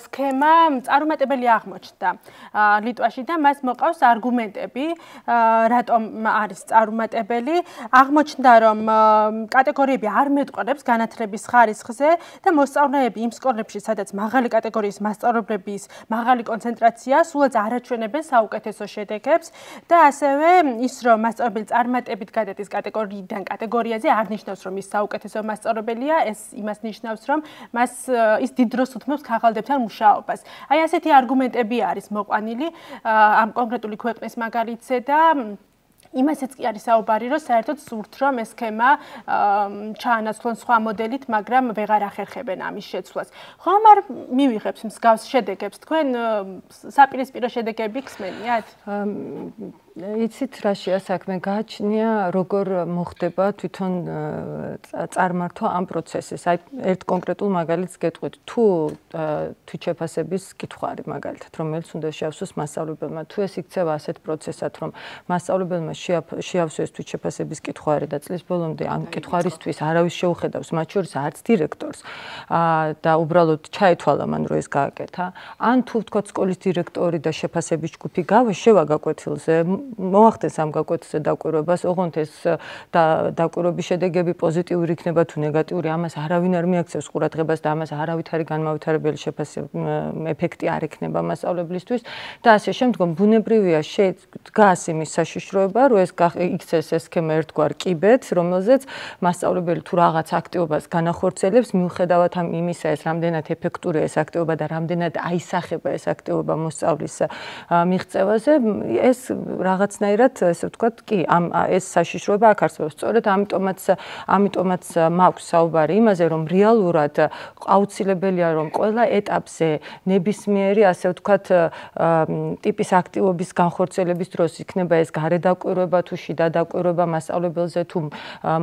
სქემა წარუმატებელი აღმოჩნდა ლიტვაში და მას მოყავს არგუმენტები, რატომ არის წარუმატებელი. აღმოჩნდა, რომ კატეგორიები არ მეტყველებს განათლების ხარისხზე და მოსწავლეები იმ სკოლებში, სადაც მაღალი კატეგორიის მასწავლებლების მაღალი კონცენტრაცია სულაც არაჩვენებენ საუკეთესო შედეგებს და ასევე ის რომ მასწავლებელი წარმატებით გადადის კატეგორიიდან კატეგორიაზე არ ნიშნავს რომ ის საუკეთესო მასწავლებელია, ეს იმას ნიშნავს რომ ის დიდ დროს უთმობს ქაღალდებთან მუშაობას. აი ასეთი არგუმენტები არის მოყვანილი ამ კონკრეტული ქვეყნის მაგალითზე და იმასაც კი არის საუბარი, რომ საერთოდ სურთ რომ ეს სქემა ჩაანაცვლონ სხვა მოდელით, მაგრამ ვეღარ ახერხებენ ამის შეცვლას. ხომ არ მივიღებს მსგავს შედეგებს? თქვენ საპირისპირო შედეგები გსმენიათ? იცით რაშია საქმე, გააჩნია როგორ მოხდება თვითონ წარმართვა ამ პროცესის. აი ერთ კონკრეტულ მაგალითს გეტყვით. თუ თვითშეფასების კითხვარი მაგალითად, რომელიც უნდა შეავსოს მასწავლებელმა, თუ ეს იქცევა ასეთ პროცესად, რომ მასწავლებელმა შეავსოს თვითშეფასების კითხვარი და წლის ბოლომდე ამ კითხვარისთვის არავის შეუხედავს, მათ შორის არც დირექტორს და უბრალოდ ჩაეთვალა მან რომ ეს გააკეთა, ან თუ ვთქვათ სკოლის დირექტორი და შეფასების ჯგუფი შევა გაკვეთილზე მოახდენს ამ გაკვეთილზე დაკვირვებას, ოღონდ ეს დაკვირვების შედეგები პოზიტიური იქნება თუ ნეგატიური, ამას არავინ არ მიაქცევს ყურადღებას და ამას არავითარი განმავითარებელი ეფექტი არ ექნება მასწავლებლისთვის და ასე შემდგომ ბუნებრივია დგას იმის საშიშროება, რომ ეს იქცეს ეს სქემა ერთგვარ კიბეთ, რომელზეც მასწავლებელი თუ რაღაც აქტივობას განახორციელებს, მიუხედავად ამ იმისა, ეს რამდენად ეფექტურია ეს აქტივობა და რამდენად აისახება ეს აქტივობა მოსწავლის მიღწევაზე, ეს რაღაცნაირად, ესე ვთქვათ, კი, ეს საშიშროება აქ არსებობს. სწორედ ამიტომაც მაქვს საუბარი იმაზე, რომ რეალურად აუცილებელია, რომ ყველა ეტაპზე ნებისმიერი, ასე ვთქვათ, ტიპის აქტივობის განხორციელების დროს იქნება ეს გარედაკვირვება თუ შიდა დაკვირვება მასწავლებელზე თუ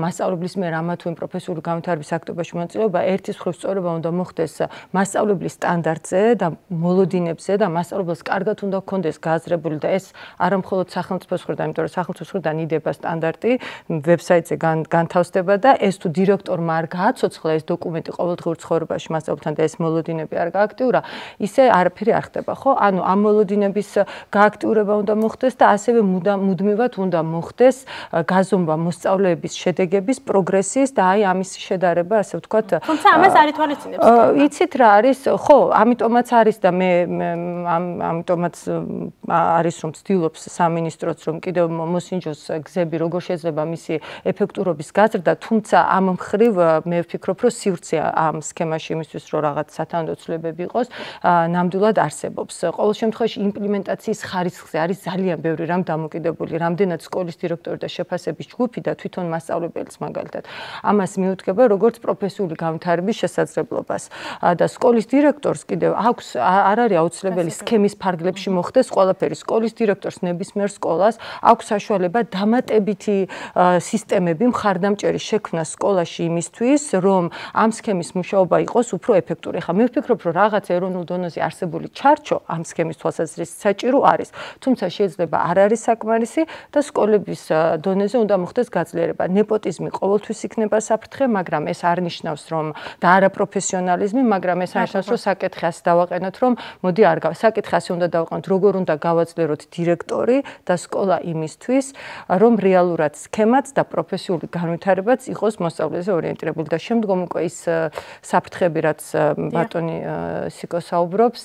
მასწავლებლის მიერ ამა თუ იმ პროფესიული განვითარების აქტივობაში მონაწილეობა, ერთის მხრივ სწორება უნდა მოხდეს მასწავლებლის სტანდარტზე და მოლოდინებზე და მასწავლებელს კარგად უნდა ჰქონდეს გააზრებული და ეს არა მხოლოდ სახელმწიფოს მხრიდან, იმიტომ რომ სახელმწიფოს მხრიდან იდება სტანდარტი, ვებსაიტზე განთავსდება და ეს თუ დირექტორმა არ გააცოცხლა ეს დოკუმენტი ყოველდღიურ ცხოვრებაში მასწავლებელთან და ეს მოლოდინები არ გააქტიურა, ისე არაფერი არ ხდება, ხო? ანუ ამ მოლოდინების გააქტიურება უნდა მოხდეს და ასევე მუდმივად უნდა მოხდეს გაზომვა მოსწავლეების შედეგების, პროგრესის და აი ამის შედარება, ასე ვთქვათ. თუმცა ამას არ ითვალისწინებს. იცით რა არის? ხო, ამიტომაც არის და მე ამიტომაც არის რომ ცდილობს სამინისტროც რომ კიდევ მოსინჯოს გზები, როგორ შეიძლება მისი ეფექტურობის გაზრდა, თუმცა ამ მხრივ მე ვფიქრობ, რომ სივრცეა ამ სქემაში იმისთვის, რომ რაღაც სათანადო ცვლილებები იყოს, ნამდვილად არსებობს. ყოველ შემთხვევაში იმპლემენტაციის ხარისხზე არის ძალიან ბევრი რამ დამოკიდებული, რამდენად სკოლის დირექტორი და შეფასების ჯგუფი და თვითონ მასწავლებელიც მაგალითად ამას მიუდგება როგორც პროფესიული განვითარების შესაძლებლობას. და სკოლის დირექტორს კიდევ აქვს არ არის აუცილებელი სქემის ფარგლებში მოხდეს ყველაფერი. სკოლის დირექტორს ნებისმიერ სკოლას აქვს საშუალება დამატებითი სისტემები მხარდამჭერი შექმნა სკოლაში იმისთვის, რომ ამ სქემის მუშაობა იყოს უფრო ეფექტური. ხა მე ვფიქრობ, რომ რაღაც ეროვნულ დონეზე არსებული ჩარჩო ამ სქემის თვალსაზრისით საჭირო არის, თუმცა შეიძლება არ არის საკმარისი და სკოლების დონეზე უნდა მოხდეს გაძლიერება. ნეპოტიზმი ყოველთვის იქნება საფრთხე, მაგრამ ეს არ ნიშნავს, რომ და არა პროფესიონალიზმი, მაგრამ ეს ნიშნავს, რომ საკითხი ასე დავაყენოთ, რომ მოდი არ საკითხი ასე უნდა დავაყენოთ, როგორ უნდა გავაძლიეროთ დირექტორი და სკოლა იმისთვის, რომ რეალურად სქემაც და პროფესიული განვითარებაც იყოს მოსწავლეზე ორიენტირებული და შემდგომ უკვე ის საფრთხები, რაც ბატონი სიკო საუბრობს,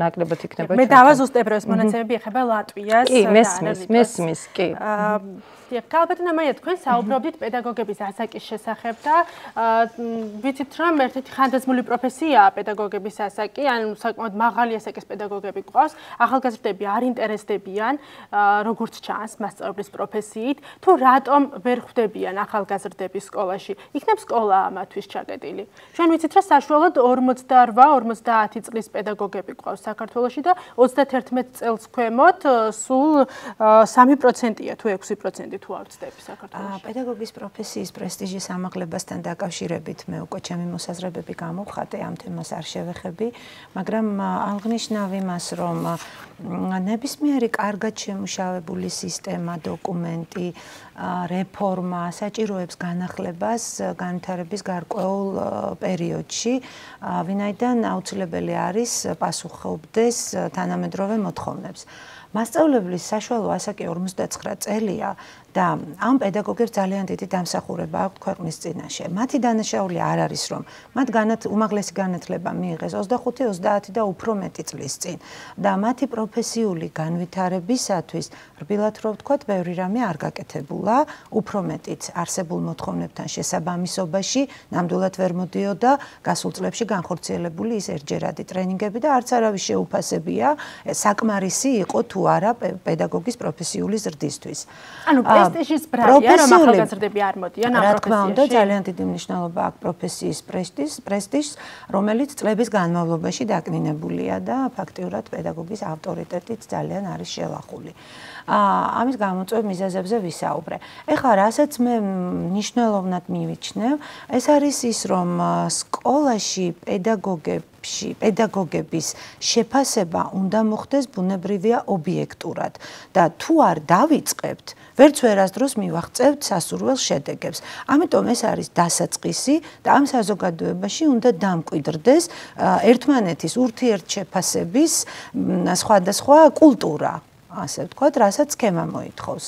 ნაკლებად იქნება. მე დავაზუსტებ, რომ ეს მონაცემები ეხება ლატვიას და მესმის, კი. ქალბატონო მაია, თქვენ საუბრობდით პედაგოგების ასაკის შესახებ და ვიცით რომ ერთ-ერთი ხანდაზმული პროფესიაა პედაგოგების ასაკი, ან საკმაოდ მაღალი ასაკის პედაგოგები გვყავს, ახალგაზრდები არ ინტერესდებიან როგორც ჩანს მასწავლებლის პროფესიით, თუ რატომ ვერ ხვდებიან ახალგაზრდები სკოლაში. იქნებ სკოლა ამათთვის ჩაკეტილი. ჩვენ ვიცით რომ საშუალოდ 48-50 წლის პედაგოგები გვყავს საქართველოში და 31 წელს ქვემოთ სულ 3%-ია თუ 6% თუ არ ვცდები საქართველოში. პედაგოგის პროფესიის პრესტიჟის ამაღლებასთან დაკავშირებით მე უკვე ჩემი მოსაზრებები გამოვხატე, ამ თემას არ შევეხები, მაგრამ აღნიშნავ იმას, რომ ნებისმიერი კარგად შემუშავებული სისტემა, დოკუმენტი, რეფორმა საჭიროებს განახლებას განვითარების გარკვეულ პერიოდში, ვინაიდან აუცილებელი არის პასუხობდეს თანამედროვე მოთხოვნებს. მასწავლებლის საშუალო ასაკი 59 წელია და ამ პედაგოგებს ძალიან დიდი დამსახურება აქვს ქვეყნის წინაშე. მათი დანაშაული არ არის, რომ მათ უმაღლესი განათლება მიიღეს 25-30 და უფრო მეტი წლის წინ და მათი პროფესიული განვითარებისათვის რბილად რო ვთქვათ, ბევრი რამე არ გაკეთებულა, უფრო მეტიც არსებულ მოთხოვნებთან შესაბამისობაში ნამდვილად ვერ მოდიოდა გასულ წლებში განხორციელებული ის ერთჯერადი ტრენინგები და არც არავის შეუფასებია საკმარისი იყო თუ არა პედაგოგის პროფესიული ზრდისთვის. ანუ პრესტიჟის ბრალია, რომ ახალგაზრდები არ მოდიან ამ პროფესიაში. რა თქმა უნდა, ძალიან დიდი მნიშვნელობა აქვს პროფესიის პრესტიჟს, რომელიც წლების განმავლობაში დაკნინებულია და ფაქტიურად პედაგოგის ავტორიტეტით ძალიან არის შელახული. ამის გამოწვევ მიზეზებზე ვისაუბრე. ეხლა რასაც მე მნიშვნელოვნად მივიჩნევ, ეს არის ის, რომ სკოლაში პედაგოგების შეფასება უნდა მოხდეს ბუნებრივია ობიექტურად და თუ არ დავიწყებთ, ვერც ვერასდროს მივაღწევთ სასურველ შედეგებს. ამიტომ ეს არის დასაწყისი და ამ საზოგადოებაში უნდა დამკვიდრდეს ერთმანეთის ურთიერთშეფასების სხვადასხვა კულტურა. ასე ვთქვათ, რასაც სქემა მოითხოვს.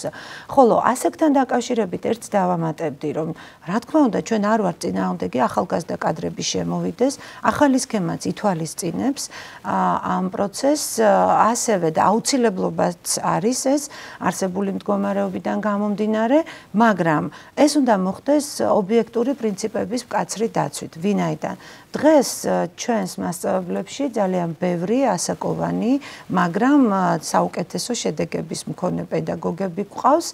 ხოლო ასაკთან დაკავშირებით ერთს დავამატებდი, რომ რა თქმა უნდა ჩვენ არ ვართ წინააღმდეგი ახალგაზრდა კადრების შემოვიდეს, ახალი სქემაც ითვალისწინებს ამ პროცესს, ასევე და აუცილებლობაც არის ეს არსებული მდგომარეობიდან გამომდინარე, მაგრამ ეს უნდა მოხდეს ობიექტური პრინციპების მკაცრი დაცვით. ვინაიდან დღეს ჩვენს მასწავლებლებში ძალიან ბევრი ასაკოვანი, მაგრამ საუკეთესო შედეგების მქონე პედაგოგები გვყავს,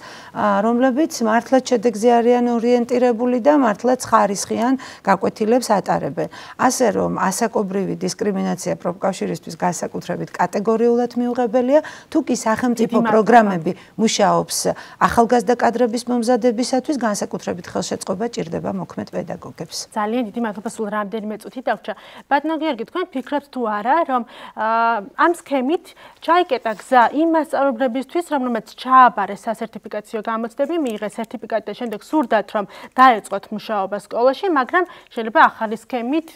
რომლებიც მართლაც შედეგზე არიან ორიენტირებული და მართლაც ხარისხიან გაკვეთილებს ატარებენ. ასე რომ ასაკობრივი დისკრიმინაცია პროფკავშირისთვის განსაკუთრებით კატეგორიულად მიუღებელია, თუ კი სახელმწიფო პროგრამები მუშაობს ახალგაზრდა კადრების მომზადებისათვის, განსაკუთრებით ხელშეწყობა ჭირდება მოქმედ პედაგოგებს. ძალიან დიდი მადლობა, სულ რამდენიმე წუთი დაგვრჩა. ბატონო გიორგი, თქვენ ფიქრობთ თუ არა, რომ ამ სქემით ჩაიკეტა გზა იმ მასწავლებლებისთვის, რომელმაც ჩააბარეს სასერტიფიკაციო გამოცდები, მიიღეს სერტიფიკატი და შემდეგ სურდათ, რომ დაეწყოთ მუშაობა სკოლაში, მაგრამ შეიძლება ახალი სქემით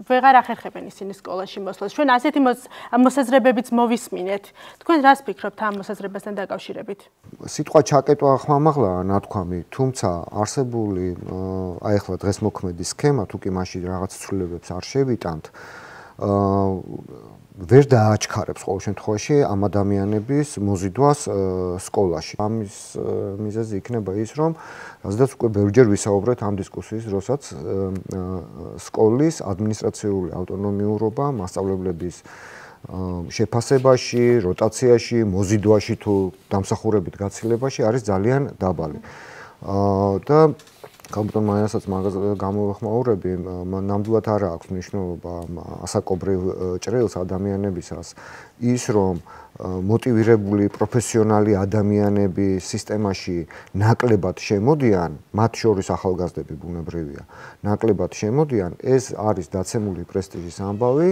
ვეღარ ახერხებენ ისინი სკოლაში მოსვლას. ჩვენ ასეთი მოსაზრებებიც მოვისმინეთ. თქვენ რას ფიქრობთ ამ მოსაზრებასთან დაკავშირებით? სიტყვა ჩაკეტვა ხმამაღლაა ნათქვამი, თუმცა არსებული აი ახლა დღეს მოქმედი სქემა, თუ კი მაშინ რაღაც ცვლილებებს არ შევიტანთ, ვერ დააჩქარებს ყოველ შემთხვევაში ამ ადამიანების მოზიდვას სკოლაში. ამის მიზეზი იქნება ის, რომ რადგან უკვე ბევრჯერ ვისაუბრეთ ამ დისკუსიის დროსაც სკოლის ადმინისტრაციული ავტონომიურობა მასწავლებლების შეფასებაში, როტაციაში, მოზიდვაში თუ დამსახურებით გაცილებაში არის ძალიან დაბალი. და კაპიტან მაიასაც მაგას გამოვხმაურები, ნამდვილად არ აქვს მნიშვნელობა ასაკობრივ ჭრილს ადამიანებისას ის, რომ მოტივირებული პროფესიონალი ადამიანები სისტემაში ნაკლებად შემოდიან, მათ შორის ახალგაზრდები ბუნებრივია, ნაკლებად შემოდიან, ეს არის დაცემული პრესტიჟის ამბავი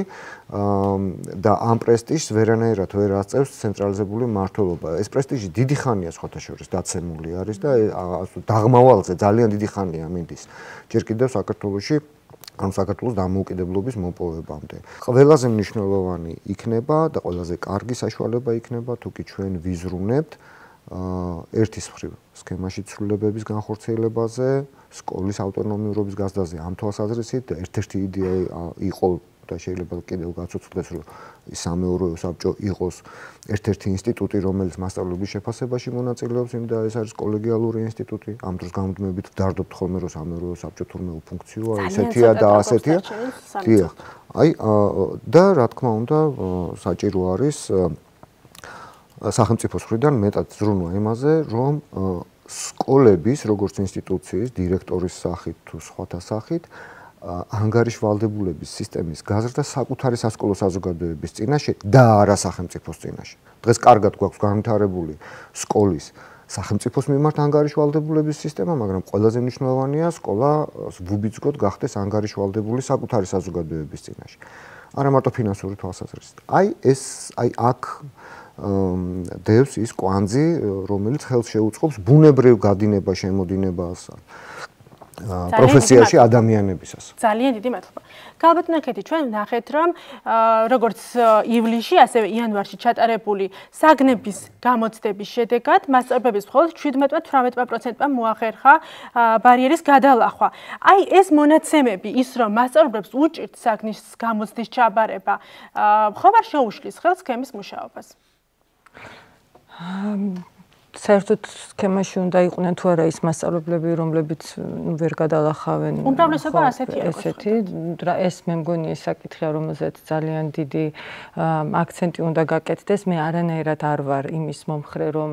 და ამ პრესტიჟს ვერანაირად ვერ აღწევს ცენტრალიზებული მმართველობა. ეს პრესტიჟი დიდი ხანია სხვათა შორის დაცემული არის და დაღმავალზე ძალიან დიდი ხანია მინდის. ჯერ კიდევ საქართველოში საქართველოს დამოუკიდებლობის მოპოვებამდე. ყველაზე მნიშვნელოვანი იქნება და ყველაზე კარგი საშუალება იქნება, თუ კი ჩვენ ვიზრუნებთ ერთის მხრივ სქემაში ცვლილებების განხორციელებაზე, სკოლის ავტონომიურობის გაზრდაზე ამ თვალსაზრისით და ერთ-ერთი იდეა იყო და შეიძლება კიდევ გაცოცხლდეს, რომ სამეურვეო საბჭო იყოს ერთ-ერთი ინსტიტუტი, რომელიც მასწავლებლების შეფასებაში მონაწილეობს, და ეს არის კოლეგიალური ინსტიტუტი. ამ დროს გამუდმებით ვდარდობთ ხოლმე, რომ სამეურვეო საბჭო თურმე უფუნქციოა, ესეთია და ასეთია. დიახ. აი და რა თქმა უნდა, საჭირო არის სახელმწიფოს მხრიდან მეტად ზრუნვა იმაზე, რომ სკოლების, როგორც ინსტიტუციის, დირექტორის სახით თუ სხვათა სახით ანგარიშვალდებულების სისტემის გაზრდა საკუთარი სასკოლო საზოგადოების წინაშე და არა სახელმწიფოს წინაშე. დღეს კარგად გვაქვს განვითარებული სკოლის სახელმწიფოს მიმართ ანგარიშვალდებულების სისტემა, მაგრამ ყველაზე მნიშვნელოვანია სკოლა ვუბიძგოდ გახდეს ანგარიშვალდებული საკუთარი საზოგადოების წინაშე. არა მარტო ფინანსური თვალსაზრისით. აი აქ დევს ის კვანძი, რომელიც ხელს შეუწყობს ბუნებრივ გადინება შემოდინებას პროფესიაში ადამიანებისას. ძალიან დიდი მადლობა. გალბატონო კეთი, ჩვენ ვნახეთ, რომ როგორც ივლისში, ასევე იანვარში ჩატარებული საგნების გამოცდების შედეგად მასწავლებლების მხოლოდ 17-18%-მა მოახერხა ბარიერის გადალახვა. აი ეს მონაცემები, ის რომ მასწავლებლებს უჭირთ საგნის გამოცდის ჩაბარება, ხომ არ შეუშლის ხელს სქემის მუშაობას? საერთოდ სქემაში უნდა იყვნენ თუ არა ის მასწავლებლები, რომლებიც ვერ გადალახავენ. უმრავლესობა ასეთია. ეს მე მგონი ის საკითხია, რომელზეც ძალიან დიდი აქცენტი უნდა გაკეთდეს. მე არანაირად არ ვარ იმის მომხრე, რომ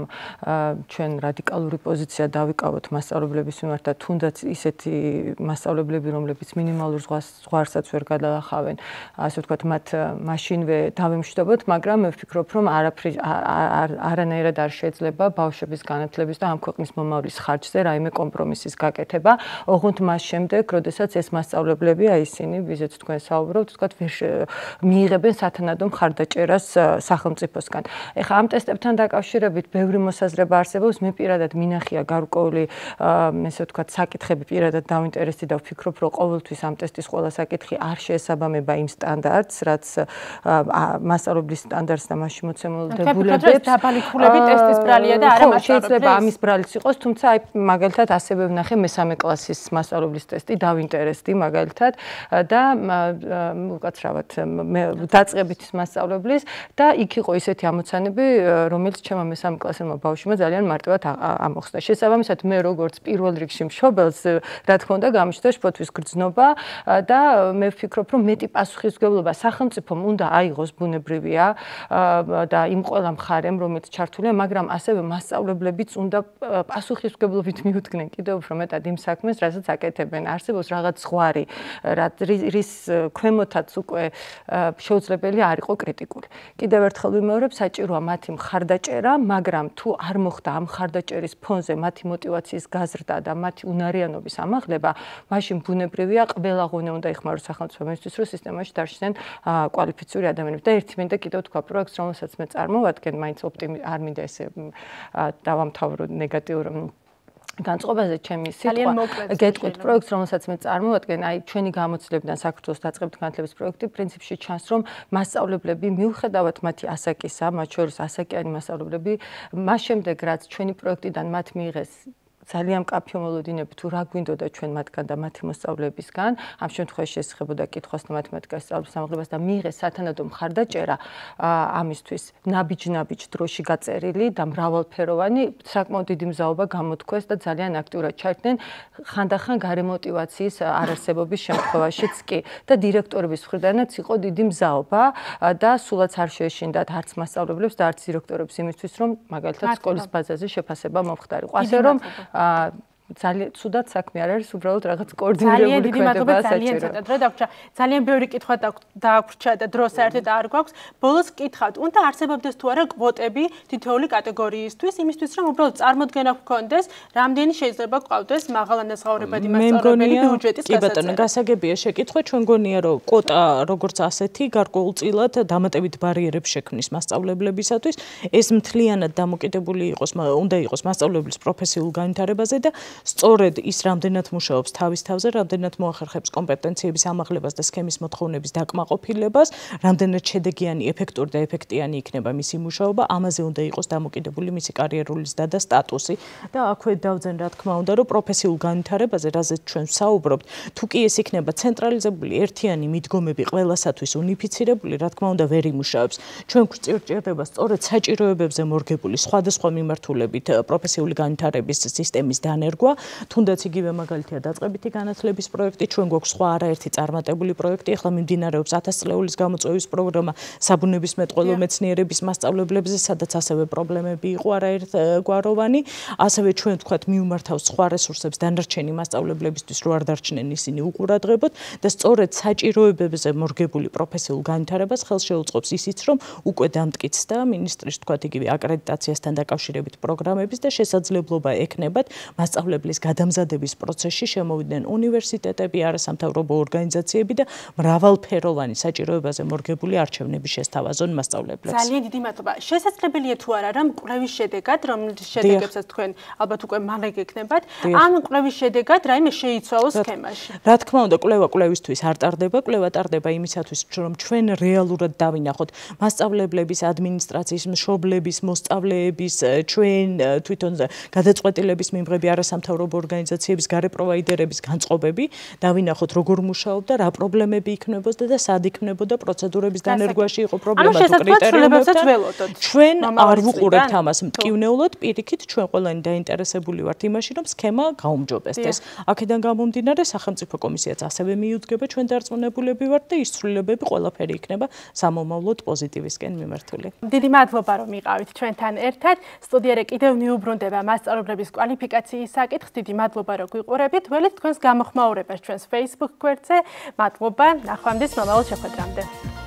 ჩვენ რადიკალური პოზიცია დავიკავოთ მასწავლებლების მიმართ და თუნდაც ისეთი მასწავლებლები, რომლებიც მინიმალურ ზღვარსაც ვერ გადალახავენ, ასე ვთქვათ, მათ მაშინვე დავიმშვიდობოთ, მაგრამ მე ვფიქრობ, რომ არანაირად არ შეიძლება ბავშვების განათლების და ამ ქვეყნის მომავლის ხარჯზე რაიმე კომპრომისის გაკეთება. ოღონდ მას შემდეგ, როდესაც ეს მასწავლებლები, აი ისინი, ვიზეც თქვენ საუბრობთ, თქვათ, მიიღებენ სათანადო მხარდაჭერას სახელმწიფოსგან. ეხლა ამ ტესტებთან დაკავშირებით ბევრი მოსაზრება არსებობს. მე პირადად მინახია გარკვეული, ესე ვთქვათ, საკითხები პირადად დავინტერესდი და ვფიქრობ, რომ ყოველთვის ამ ტესტის ყველა საკითხი არ შეესაბამება იმ სტანდარტს, რაც მასწავლებლის სტანდარტს და მასში მოცემულ დებულებებს. დაბალი ქულები ტესტის ბრალია და არა მასწავლებელი. შეიძლება ამის ბრალიც იყოს, თუმცა აი მაგალითად ასევე ვნახე მესამე კლასის მასწავლებლის ტესტი, დავინტერესდი მაგალითად და უკაცრავად დაწყებით მასწავლებლის და იქ იყო ისეთი ამოცანები, რომელიც ჩემმა მესამე კლასელმა ბავშვმა ძალიან მარტივად ამოხსნა. შესაბამისად, მე როგორც პირველ რიგში მშობელს, რა თქმა უნდა, გამიჩნდა შფოთვის გრძნობა და მე ვფიქრობ, რომ მეტი პასუხისმგებლობა სახელმწიფომ უნდა აიღოს, ბუნებრივია და იმ ყველა მხარემ, რომელიც ჩართულია, მაგრამ ასევე მასწავლებლებიც უნდა პასუხისმგებლობით მიუდგნენ კიდევ უფრო მეტად იმ საქმეს, რასაც აკეთებენ. არსებობს რაღაც ზღვარი, რის ქვემოთაც უკვე შეუძლებელი არ იყო კრიტიკული. კიდევ ერთხელ ვიმეორებ, საჭიროა მათი მხარდაჭერა, მაგრამ თუ არ მოხდა ამ მხარდაჭერის ფონზე მათი мотиваციის გაზრდა და მათი უნარიანობის ამაღლება, მაშინ ბუნებრივია ყველა ღონე უნდა იხმაროს სახელმწიფო მისთვის, რომ სისტემაში დარჩნენ კვალიფიციური ადამიანები. და ერთი მინდა კიდევ თქვა პროექტს, რომელსაც მე წარმოვადგენ, მაინც არ მინდა ესე დავამთავრო ნეგატიურ განწყობაზე ჩემი სიტყვა. გეტყვით პროექტს, რომელსაც მე წარმოვადგენ, აი ჩვენი გამოცდილებიდან საქართველოს დაწყებითი განათლების პროექტი პრინციპში ჩანს, რომ მასწავლებლები მიუხედავად მათი ასაკისა, მათ შორის ასაკიანი მასწავლებლები, მას შემდეგ რაც ჩვენი პროექტიდან მათ მიიღეს ძალიან მკაფიო მოლოდინები თუ რა გვინდოდა ჩვენ მათგან და მათი მოსწავლეებისგან, ამ შემთხვევაში ესხებოდა კითხვას და მათემატიკას სწავლის ამაღლებას და მიიღეს სათანადო მხარდაჭერა ამისთვის ნაბიჯ დროში გაწერილი და მრავალფეროვანი, საკმაოდ დიდი მზაობა გამოთქვეს და ძალიან აქტიურად ჩაერთნენ ხანდახან გარემოტივაციის არარსებობის შემთხვევაშიც კი და დირექტორების მხრიდანაც იყო დიდი მზაობა და სულაც არ შეეშინდათ არც მასწავლებლებს და არც დირექტორებს იმისთვის, რომ მაგალითად სკოლის ბაზაზე შეფასება მომხდარიყო. ასე რომ ძალიან ცუდად საქმე არ არის, უბრალოდ რაღაც კოორდინირებული ქმედებაა საჭირო. ძალიან ბევრი კითხვა დააგვრჩა და დრო საერთოდ არ გვაქვს. ბოლოს კითხავთ, უნდა არსებობდეს თუ არა კვოტები თითოეული კატეგორიისთვის, იმისთვის რომ უბრალოდ წარმოდგენა გქონდეს, რამდენი შეიძლება გყავდეს მაღალანაზღაურებადი მასწავლებელი ბიუჯეტის გასაცემად. კი ბატონო, გასაგებია შეკითხვა, ჩვენ გონია რომ კვოტა როგორც ასეთი გარკვეულწილად დამატებით ბარიერებს შექმნის მასწავლებლებისათვის, ეს მთლიანად დამოკიდებული იყოს, უნდა იყოს მასწავლებლის პროფესიულ განვითარებაზე და სწორედ ის რამდენად მუშაობს თავის თავზე, რამდენად მოახერხებს კომპეტენციების ამაღლებას და სქემის მოთხოვნების დაკმაყოფილებას, რამდენად შედეგიანი, ეფექტური და ეფექტიანი იქნება მისი მუშაობა, ამაზე უნდა იყოს დამოკიდებული მისი კარიერული ზრდა და სტატუსი. და აქვე დავძენ რა თქმა უნდა, რომ პროფესიულ განვითარებაზე, რაზეც ჩვენ ვსაუბრობთ, თუ კი ეს იქნება ცენტრალიზებული ერთიანი მიდგომები ყველასათვის უნიფიცირებული, რა თქმა უნდა, ვერ იმუშავებს. ჩვენ გვჭირდება სწორედ საჭიროებებზე მორგებული სხვადასხვა მიმართულებით პროფესიული განვითარების სისტემის დანერგვა. თუნდაც იგივე მაგალითია დაწყებითი განათლების პროექტი, ჩვენ გვაქვს სხვა არაერთი წარმატებული პროექტი, ახლა მიმდინარეობს 1000 წლეულის გამოწვევის პროგრამა საბუნებისმეტყველო მეცნიერების მასწავლებლებზე, სადაც ასევე პრობლემები იყო არაერთგვაროვანი, ასევე ჩვენ თქვათ მიუმართავს სხვა რესურსებს დანარჩენი მასწავლებლებისთვის, რო არ დარჩნენ ისინი უყურადღებოდ და სწორედ საჭიროებებზე მორგებული პროფესიულ განვითარებას ხელს შეუწყობს ისიც, რომ უკვე დამტკიცდა მინისტრის თქვათ იგივე აკრედიტაციასთან დაკავშირებით პროგრამების და შესაძლებლობა ექნებათ მასწავლებლის გადამზადების პროცესში შემოვიდნენ უნივერსიტეტები, არასამთავრობო ორგანიზაციები და მრავალფეროვანი საჭიროებაზე მორგებული არჩევნების შესთავაზონ მასწავლებლებს. ძალიან დიდი მადლობა. შესაძლებელია თუ არა, რომ კვლევის შედეგად, რომლის შედეგებსაც თქვენ ალბათ უკვე მალე გეკნებათ, ამ კვლევის შედეგად რაიმე შეიცვალოს სქემაში. რა თქმა უნდა, კვლევა კვლევისთვის არ ტარდება, კვლევა ტარდება იმისათვის, რომ ჩვენ რეალურად დავინახოთ მასწავლებლების, ადმინისტრაციის, მშობლების, მოსწავლეების, ჩვენ თვითონ გადაწყვეტილების მიმღები არასამთავრობო ორგანიზაციების, გარე პროვაიდერების განწყობები, დავინახოთ როგორ მუშაობდა, რა პრობლემები იქნებოდა და სად იქნებოდა პროცედურების დანერგვაში იყო პრობლემა თუ კრიტერიუმებთან. ჩვენ არ ვუყურებთ ამას მტკივნეულად, პირიქით ჩვენ ყველანი დაინტერესებული ვართ იმაში, რომ სქემა გაუმჯობესდეს. აქედან გამომდინარე, სახელმწიფო კომისიაც ასევე მიუძგება, ჩვენ დარწმუნებულები ვართ და ის ცვლილებები ყველაფერი იქნება სამომავლოდ პოზიტივისკენ მიმართული. დიდი მადლობა, რომ იყავით ჩვენთან ერთად. სტუდიაში კიდევ მიუბრუნდება მასწავლებლების კვალიფიკაციის საკითხს. დიდი მადლობა, რომ გვიყურებით. ველით თქვენს გამოხმაურებას ჩვენს Facebook გვერდზე. მადლობა, ნახვამდის მომავალ შეხვედრამდე.